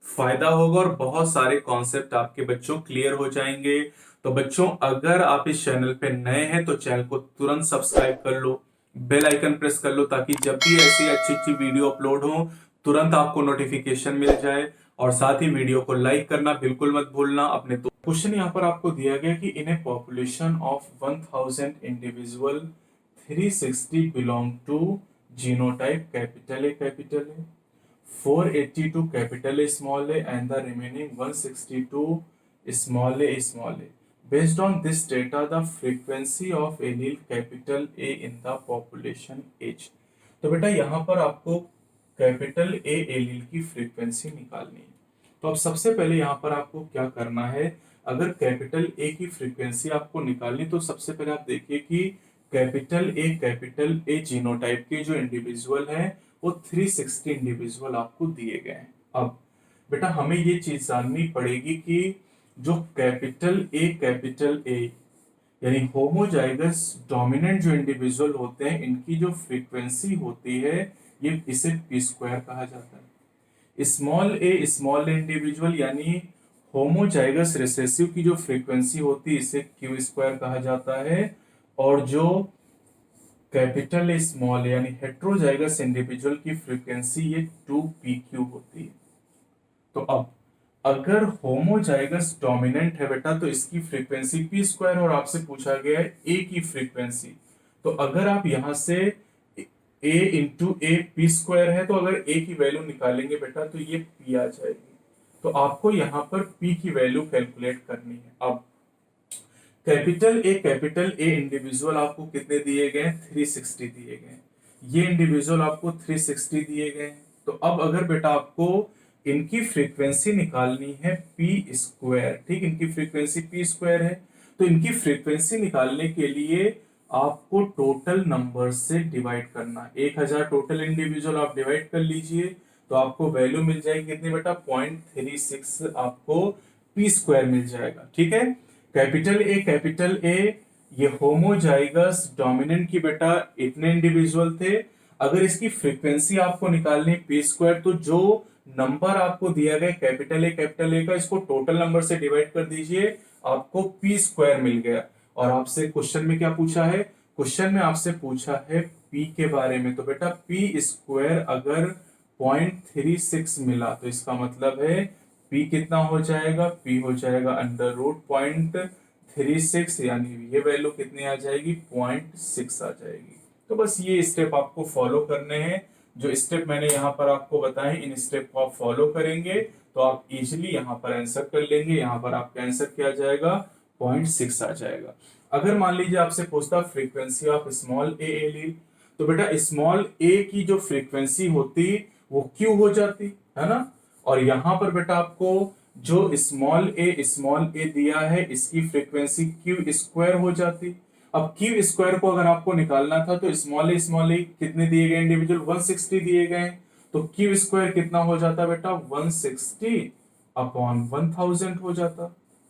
[SPEAKER 1] फायदा होगा और बहुत सारे कॉन्सेप्ट आपके बच्चों क्लियर हो जाएंगे। तो बच्चों अगर आप इस चैनल पे नए हैं तो चैनल को तुरंत सब्सक्राइब कर लो, बेल आइकन प्रेस कर लो, ताकि जब भी ऐसी अच्छी अच्छी वीडियो अपलोड हो तुरंत आपको नोटिफिकेशन मिल जाए। और साथ ही वीडियो को लाइक करना बिल्कुल मत भूलना अपने। तो क्वेश्चन यहाँ पर आपको दिया गया कि in a population of 1000 individual 360 belong to genotype capital A capital A, 482 capital A small a, and the remaining 162 small a small a. Based on this data, the frequency of allele capital A in the population H. तो बेटा यहाँ पर आपको capital A allele की frequency निकालनी है। तो अब सबसे पहले यहाँ पर आपको क्या करना है, अगर कैपिटल ए की फ्रीक्वेंसी आपको निकालनी, तो सबसे पहले आप देखिए कि कैपिटल ए जीनोटाइप के जो इंडिविजुअल हैं वो 360 इंडिविजुअल आपको दिए गए हैं। अब बेटा हमें ये चीज जाननी पड़ेगी कि जो कैपिटल ए यानी होमोजाइगस डोमिनेंट जो इंडिविजुअल होते हैं, इनकी जो फ्रीक्वेंसी होती है ये इसे पी स्क्वायर कहा जाता है। स्मॉल ए इंडिविजुअल यानी होमोजाइगस रिसेसिव की जो फ्रीक्वेंसी होती है इसे क्यू स्क्वायर कहा जाता है, और जो कैपिटल ए स्मॉल यानी हेट्रोजाइगस इंडिविजुअल की फ्रीक्वेंसी ये 2pq होती है। तो अब अगर होमोजाइगस डोमिनेंट है बेटा तो इसकी फ्रीक्वेंसी पी स्क्वायर, और आपसे पूछा गया है ए की फ्रीक्वेंसी। तो अगर आप यहां से ए इंटू ए पी स्क्वायर है, तो अगर ए की वैल्यू निकालेंगे बेटा तो ये पी आ जाएगी। तो आपको यहाँ पर पी की वैल्यू कैलकुलेट करनी है। अब कैपिटल ए इंडिविजुअल आपको कितने दिए गए, 360 दिए गए, ये इंडिविजुअल आपको 360 दिए गए। तो अब अगर बेटा आपको इनकी फ्रीक्वेंसी निकालनी है पी स्क्वायर, ठीक, इनकी फ्रीक्वेंसी पी स्क्वायर है, तो इनकी फ्रीक्वेंसी निकालने के लिए आपको टोटल नंबर से डिवाइड करना है। 1000 टोटल इंडिविजुअल आप डिवाइड कर लीजिए, तो आपको वैल्यू मिल जाएगी कितनी बेटा, 0.36 आपको पी स्क्वायर मिल जाएगा। ठीक है, कैपिटल ए ये होमोजाइगस डोमिनेंट की बेटा इतने इंडिविजुअल थे। अगर इसकी फ्रीक्वेंसी आपको निकालनी पी स्क्वायर, तो जो नंबर आपको दिया गया कैपिटल ए का, इसको टोटल नंबर से डिवाइड कर दीजिए, आपको पी स्क्वायर मिल गया। और आपसे क्वेश्चन में क्या पूछा है, क्वेश्चन में आपसे पूछा है पी के बारे में। तो बेटा पी स्क्वायर अगर 0.36 मिला तो इसका मतलब है पी कितना हो जाएगा, पी हो जाएगा अंडर रूट 0.36, यानी ये वैल्यू कितनी आ जाएगी, 0.6 आ जाएगी। तो बस ये स्टेप आपको फॉलो करने हैं, जो स्टेप मैंने यहाँ पर आपको बताए इन स्टेप को आप फॉलो करेंगे तो आप इजिली यहाँ पर आंसर कर लेंगे। यहाँ पर आपका आंसर क्या आ जाएगा, 0.6 आ जाएगा। अगर मान लीजिए आपसे पूछता frequency of small A allele, तो बेटा स्मॉल ए की जो फ्रीक्वेंसी होती वो क्यू हो जाती है ना, और यहां पर बेटा आपको जो स्मॉल ए दिया है इसकी फ्रीक्वेंसी क्यू स्क्वायर हो जाती। अब क्यू स्क्वायर को अगर आपको निकालना था तो स्मॉल ए कितने दिए गए इंडिविजुअल, 160 दिए गए, तो क्यू स्क्वायर कितना हो जाता बेटा 160 अपॉन 1000 हो जाता।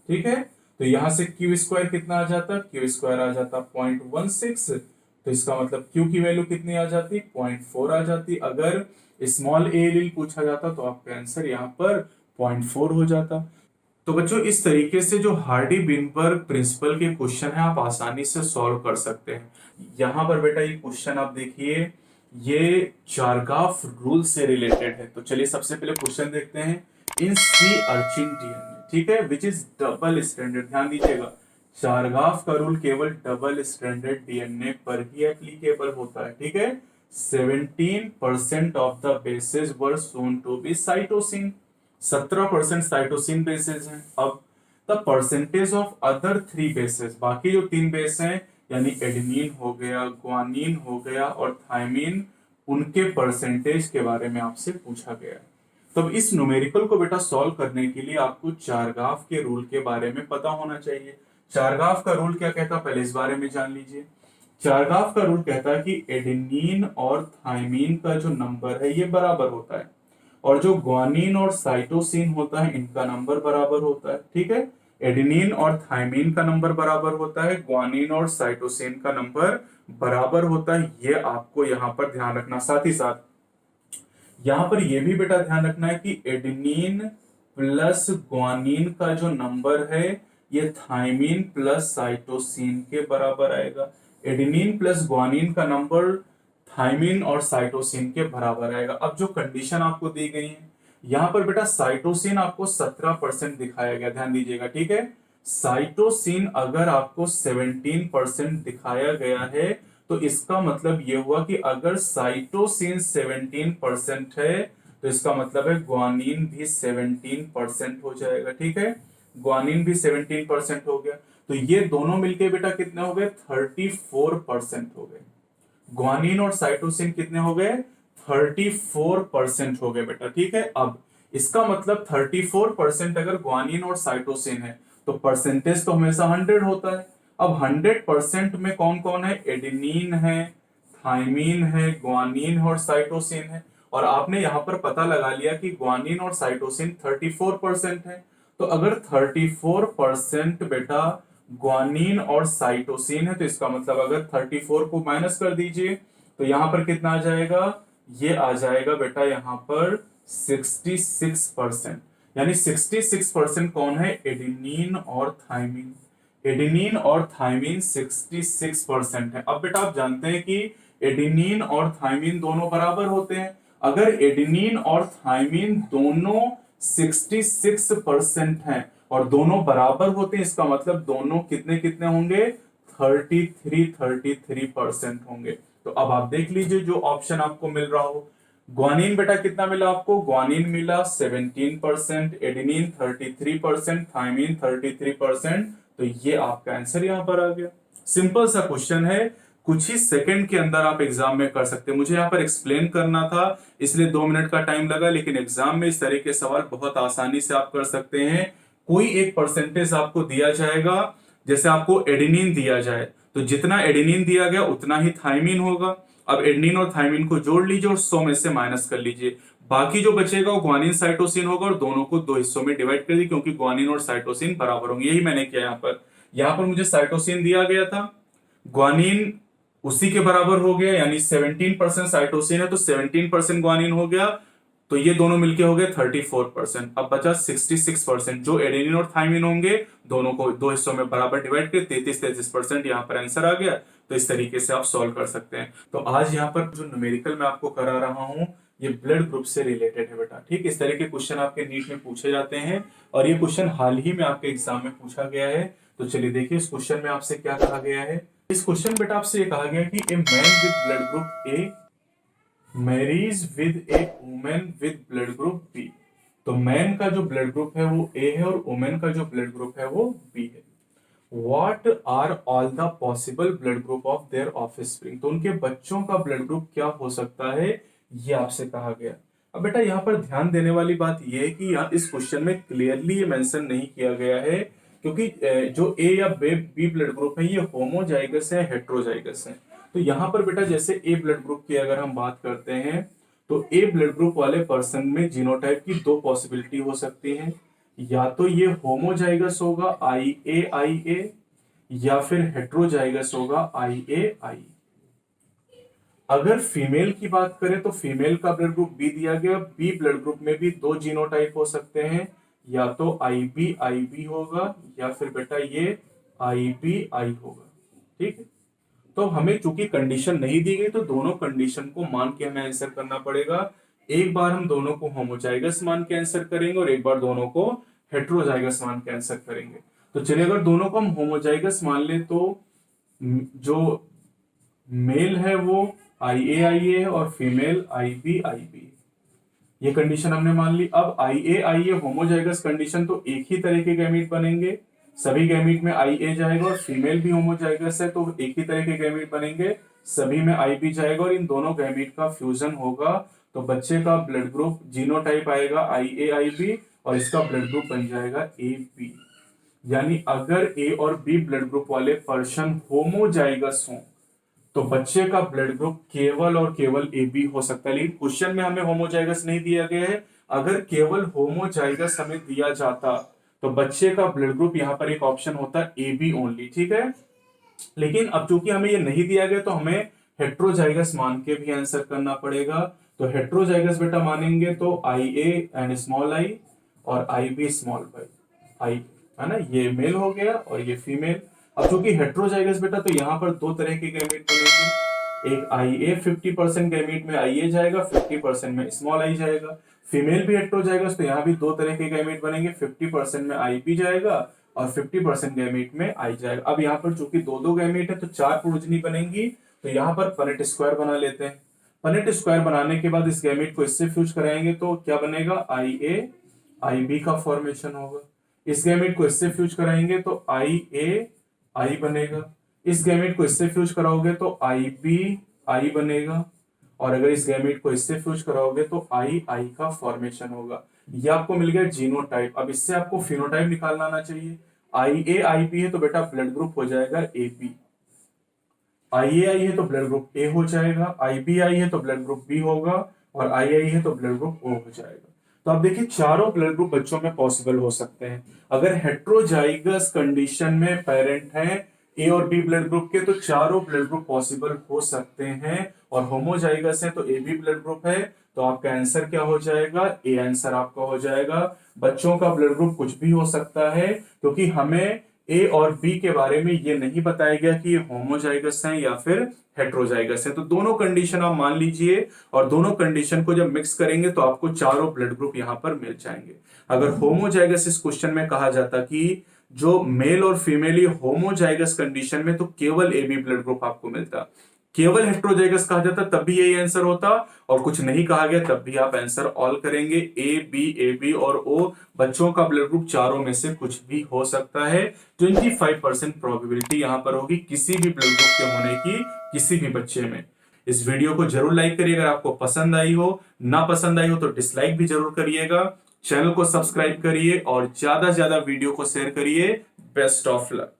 [SPEAKER 1] ठीक है, तो यहां से क्यू स्क्वायर कितना आ जाता, क्यू स्क्वायर आ जाता 0.16। तो इसका मतलब क्यू की वैल्यू कितनी आ जाती 0.4 आ जाती। अगर स्मॉल ए पूछा जाता तो आपका आंसर यहाँ पर 0.4 हो जाता। तो बच्चों इस तरीके से जो हार्डी बिनबर्ग प्रिंसिपल के क्वेश्चन है आप आसानी से सॉल्व कर सकते हैं। यहाँ पर बेटा ये क्वेश्चन आप देखिए, ये चारगाफ रूल से रिलेटेड है। तो चलिए सबसे पहले क्वेश्चन देखते हैं। इन सी अर्चिन डीएनए, ठीक है, विच इज डबल स्टैंडर्ड। ध्यान दीजिएगा, चारगाफ का रूल केवल डबल स्टैंडर्ड डीएनए पर ही एप्लीकेबल होता है। ठीक है, 17% of the bases were shown to be cytosine. 17% cytosine bases हैं। अब the percentage of other 3 bases, बाकी जो 3 बेस हैं यानी एडेनिन हो गया, ग्वानिन हो गया और थायमिन, उनके परसेंटेज के बारे में आपसे पूछा गया है। तब इस न्यूमेरिकल को बेटा सॉल्व करने के लिए आपको चारगाफ के रूल के बारे में पता होना चाहिए। चारगाफ का रूल क्या कहता है पहले इस बारे में जान लीजिए। चारगाफ का रूल कहता है कि एडेनिन और थायमिन का जो नंबर है ये बराबर होता है, और जो ग्वानिन और साइटोसिन होता है इनका नंबर बराबर होता है। ठीक है, एडेनिन और थायमिन का नंबर बराबर होता है, ग्वानिन और साइटोसिन का नंबर बराबर होता है। ये आपको यहाँ पर ध्यान रखना। साथ ही साथ यहाँ पर यह भी बेटा ध्यान रखना है कि एडेनिन प्लस ग्वानिन का जो नंबर है ये थायमिन प्लस साइटोसिन के बराबर आएगा। एडेनिन प्लस ग्वानिन का नंबर थायमिन और साइटोसिन के बराबर आएगा। अब जो कंडीशन आपको दी गई है यहाँ पर बेटा साइटोसिन आपको 17% दिखाया गया, ध्यान दीजिएगा। ठीक है, साइटोसिन अगर आपको 17% दिखाया गया है तो इसका मतलब यह हुआ कि अगर साइटोसिन 17% है तो इसका मतलब है ग्वानिन भी 17% हो जाएगा। ठीक है, ग्वानिन भी 17% हो गया। तो ये दोनों मिलके बेटा कितने हो गए 34% हो गए। ग्वानिन और साइटोसिन कितने हो गए 34% हो गए बेटा। ठीक है, अब इसका मतलब 34% अगर ग्वानिन और साइटोसिन है तो परसेंटेज तो हमेशा 100 होता है। अब 100% में कौन कौन है, एडेनिन है, थायमिन है, ग्वानिन और साइटोसिन है। और आपने यहां पर पता लगा लिया कि ग्वानिन और साइटोसिन 34% है। तो अगर 34% बेटा ग्वानिन और साइटोसिन है तो इसका मतलब अगर 34 को माइनस कर दीजिए तो यहां पर कितना आ जाएगा, ये आ जाएगा बेटा यहां पर 66%। यानी 66% कौन है, एडेनिन और थायमिन। एडेनिन और थायमिन 66% है। अब बेटा आप जानते हैं कि एडेनिन और थायमिन दोनों बराबर होते हैं। अगर एडेनिन और थायमिन दोनों 66% हैं और दोनों बराबर होते हैं इसका मतलब दोनों कितने कितने होंगे 33% होंगे। तो अब आप देख लीजिए जो ऑप्शन आपको मिल रहा हो। ग्वानिन बेटा कितना मिला आपको, ग्वानिन मिला 17%, एडेनिन 33%, थायमिन 33%। तो ये आपका आंसर यहां पर आ गया। सिंपल सा क्वेश्चन है, कुछ ही सेकंड के अंदर आप एग्जाम में कर सकते हैं। मुझे यहाँ पर एक्सप्लेन करना था इसलिए 2 मिनट का टाइम लगा, लेकिन एग्जाम में इस तरह के सवाल बहुत आसानी से आप कर सकते हैं। कोई एक परसेंटेज आपको दिया जाएगा, जैसे आपको एडेनिन दिया जाए तो जितना एडेनिन दिया गया उतना ही थायमिन होगा। अब एडेनिन और थायमिन को जोड़ लीजिए और 100 में से माइनस कर लीजिए, बाकी जो बचेगा वो ग्वानिन साइटोसिन होगा और दोनों को 2 हिस्सों में डिवाइड कर दी क्योंकि ग्वानिन और साइटोसिन बराबर होंगे। यही मैंने किया यहाँ पर मुझे साइटोसिन दिया गया था, ग्वानिन उसी के बराबर हो गया यानी 17% साइटोसिन है तो 17% ग्वानिन हो गया, तो ये दोनों मिलके हो गए 34%। अब बचा 66% जो एडेनिन और थायमिन होंगे, दोनों को 2 हिस्सों में बराबर डिवाइड कर 33% यहाँ पर आंसर आ गया। तो इस तरीके से आप सॉल्व कर सकते हैं। तो आज यहाँ पर जो न्यूमेरिकल मैं आपको करा रहा हूँ ये ब्लड ग्रुप से रिलेटेड है बेटा। ठीक, इस तरह के क्वेश्चन आपके नीट में पूछे जाते हैं और ये क्वेश्चन हाल ही में आपके एग्जाम में पूछा गया है। तो चलिए देखिए इस क्वेश्चन में आपसे क्या कहा गया है। इस क्वेश्चन बेटा आपसे ये कहा गया कि a man with blood group A marries with a woman with blood group B. तो मैन का जो ब्लड ग्रुप है वो ए है और वुमेन का जो ब्लड ग्रुप है वो बी है। What are all the possible blood group of their offspring. तो उनके बच्चों का ब्लड ग्रुप क्या हो सकता है ये आपसे कहा गया। अब बेटा यहाँ पर ध्यान देने वाली बात यह है कि यहाँ इस क्वेश्चन में क्लियरली ये मेंशन नहीं किया गया है क्योंकि जो ए या बी ब्लड ग्रुप है ये होमोजाइगस है, हेट्रोजाइगस है। तो यहाँ पर बेटा जैसे ए ब्लड ग्रुप की अगर हम बात करते हैं तो ए ब्लड ग्रुप वाले पर्सन में जीनोटाइप की दो पॉसिबिलिटी हो सकती है, या तो ये होमोजाइगस होगा आई ए, या फिर हेट्रोजाइगस होगा आई ए। अगर फीमेल की बात करें तो फीमेल का ब्लड ग्रुप बी दिया गया, बी ब्लड ग्रुप में भी दो जीनोटाइप हो सकते हैं, या तो आई बी होगा या फिर बेटा ये आई होगा। ठीक है, तो हमें चूंकि कंडीशन नहीं दी गई तो दोनों कंडीशन को मान के हमें आंसर करना पड़ेगा। एक बार हम दोनों को होमोजाइगस मान के आंसर करेंगे और एक बार दोनों को हेट्रोजाइगस मान के आंसर करेंगे। तो चलिए, अगर दोनों को हम होमोजाइगस मान ले तो जो मेल है वो आई ए और फीमेल आई बी। ये कंडीशन हमने मान ली। अब आई ए होमोजाइगस कंडीशन, तो एक ही तरह के गैमीट बनेंगे, सभी गैमीट में आई ए जाएगा, और फीमेल भी होमोजाइगस है तो एक ही तरह के गैमीट बनेंगे, सभी में आई बी जाएगा, और इन दोनों गैमीट का फ्यूजन होगा तो बच्चे का ब्लड ग्रुप जीनोटाइप आएगा आई बी, और इसका ब्लड ग्रुप बन जाएगा ए बी। यानी अगर ए और बी ब्लड ग्रुप वाले पर्सन होमोजाइगस हों तो बच्चे का ब्लड ग्रुप केवल और केवल ए बी हो सकता है। लेकिन क्वेश्चन में हमें होमोजाइगस नहीं दिया गया है। अगर केवल होमोजाइगस हमें दिया जाता तो बच्चे का ब्लड ग्रुप यहाँ पर एक ऑप्शन होता है ए बी ओनली। ठीक है, लेकिन अब चूंकि हमें ये नहीं दिया गया तो हमें हेट्रोजाइगस मान के भी आंसर करना पड़ेगा। तो हेट्रोजाइगस बेटा मानेंगे तो आई ए एंड स्मॉल आई और आई बी स्मॉल आई, है ना, ये मेल हो गया और ये फीमेल। अब चूंकि हेट्रोजाइगस बेटा तो यहाँ पर दो तरह के गैमीट बनेंगे, एक आई ए 50% गैमीट में आई ए जाएगा, 50% में स्मॉल आई जाएगा। फीमेल भी हेट्रोजाइगस तो यहाँ भी दो तरह के गैमीट बनेंगे, 50% में आई बी जाएगा और 50% गैमीट में आई जाएगा। अब यहाँ पर चूंकि दो दो गैमीट है तो चार प्रोजनी बनेंगी, तो यहाँ पर पनेट स्क्वायर बना लेते हैं। पनेट स्क्वायर बनाने के बाद इस गैमीट को इससे फ्यूज कराएंगे तो क्या बनेगा, आई ए आई बी का फॉर्मेशन होगा। इस गैमीट को इससे फ्यूज कराएंगे तो आई ए आई बनेगा। इस गैमेट को इससे फ्यूज कराओगे तो आई बी आई बनेगा, और अगर इस गैमेट को इससे फ्यूज कराओगे तो आई का फॉर्मेशन होगा। ये आपको मिल गया जीनोटाइप। अब इससे आपको फिनोटाइप निकालना आना चाहिए। आई बी है तो बेटा ब्लड ग्रुप हो जाएगा ए बी, आई है तो ब्लड ग्रुप ए हो जाएगा, आई है तो ब्लड ग्रुप बी होगा, और आई है तो ब्लड ग्रुप ओ हो जाएगा। तो आप देखिए चारों ब्लड ग्रुप बच्चों में पॉसिबल हो सकते हैं। अगर हेट्रोजाइगस कंडीशन में पेरेंट हैं ए और बी ब्लड ग्रुप के तो चारों ब्लड ग्रुप पॉसिबल हो सकते हैं, और होमोजाइगस है तो ए बी ब्लड ग्रुप है, तो आपका आंसर क्या हो जाएगा, ए आंसर आपका हो जाएगा। बच्चों का ब्लड ग्रुप कुछ भी हो सकता है, क्योंकि हमें ए और बी के बारे में ये नहीं बताया गया कि ये होमोजाइगस हैं या फिर हेट्रोजाइगस है। तो दोनों कंडीशन आप मान लीजिए, और दोनों कंडीशन को जब मिक्स करेंगे तो आपको चारों ब्लड ग्रुप यहां पर मिल जाएंगे। अगर होमोजाइगस इस क्वेश्चन में कहा जाता कि जो मेल और फीमेल ये होमोजाइगस कंडीशन में, तो केवल ए बी ब्लड ग्रुप आपको मिलता। केवल हेट्रोजाइगस कहा जाता तब भी यही आंसर होता, और कुछ नहीं कहा गया तब भी आप आंसर ऑल करेंगे। ए बी और ओ बच्चों का ब्लड ग्रुप चारों में से कुछ भी हो सकता है। 25% प्रोबेबिलिटी यहां पर होगी किसी भी ब्लड ग्रुप के होने की किसी भी बच्चे में। इस वीडियो को जरूर लाइक करिए अगर आपको पसंद आई हो, ना पसंद आई हो तो डिसलाइक भी जरूर करिएगा। चैनल को सब्सक्राइब करिए और ज्यादा से ज्यादा वीडियो को शेयर करिए। Best of luck.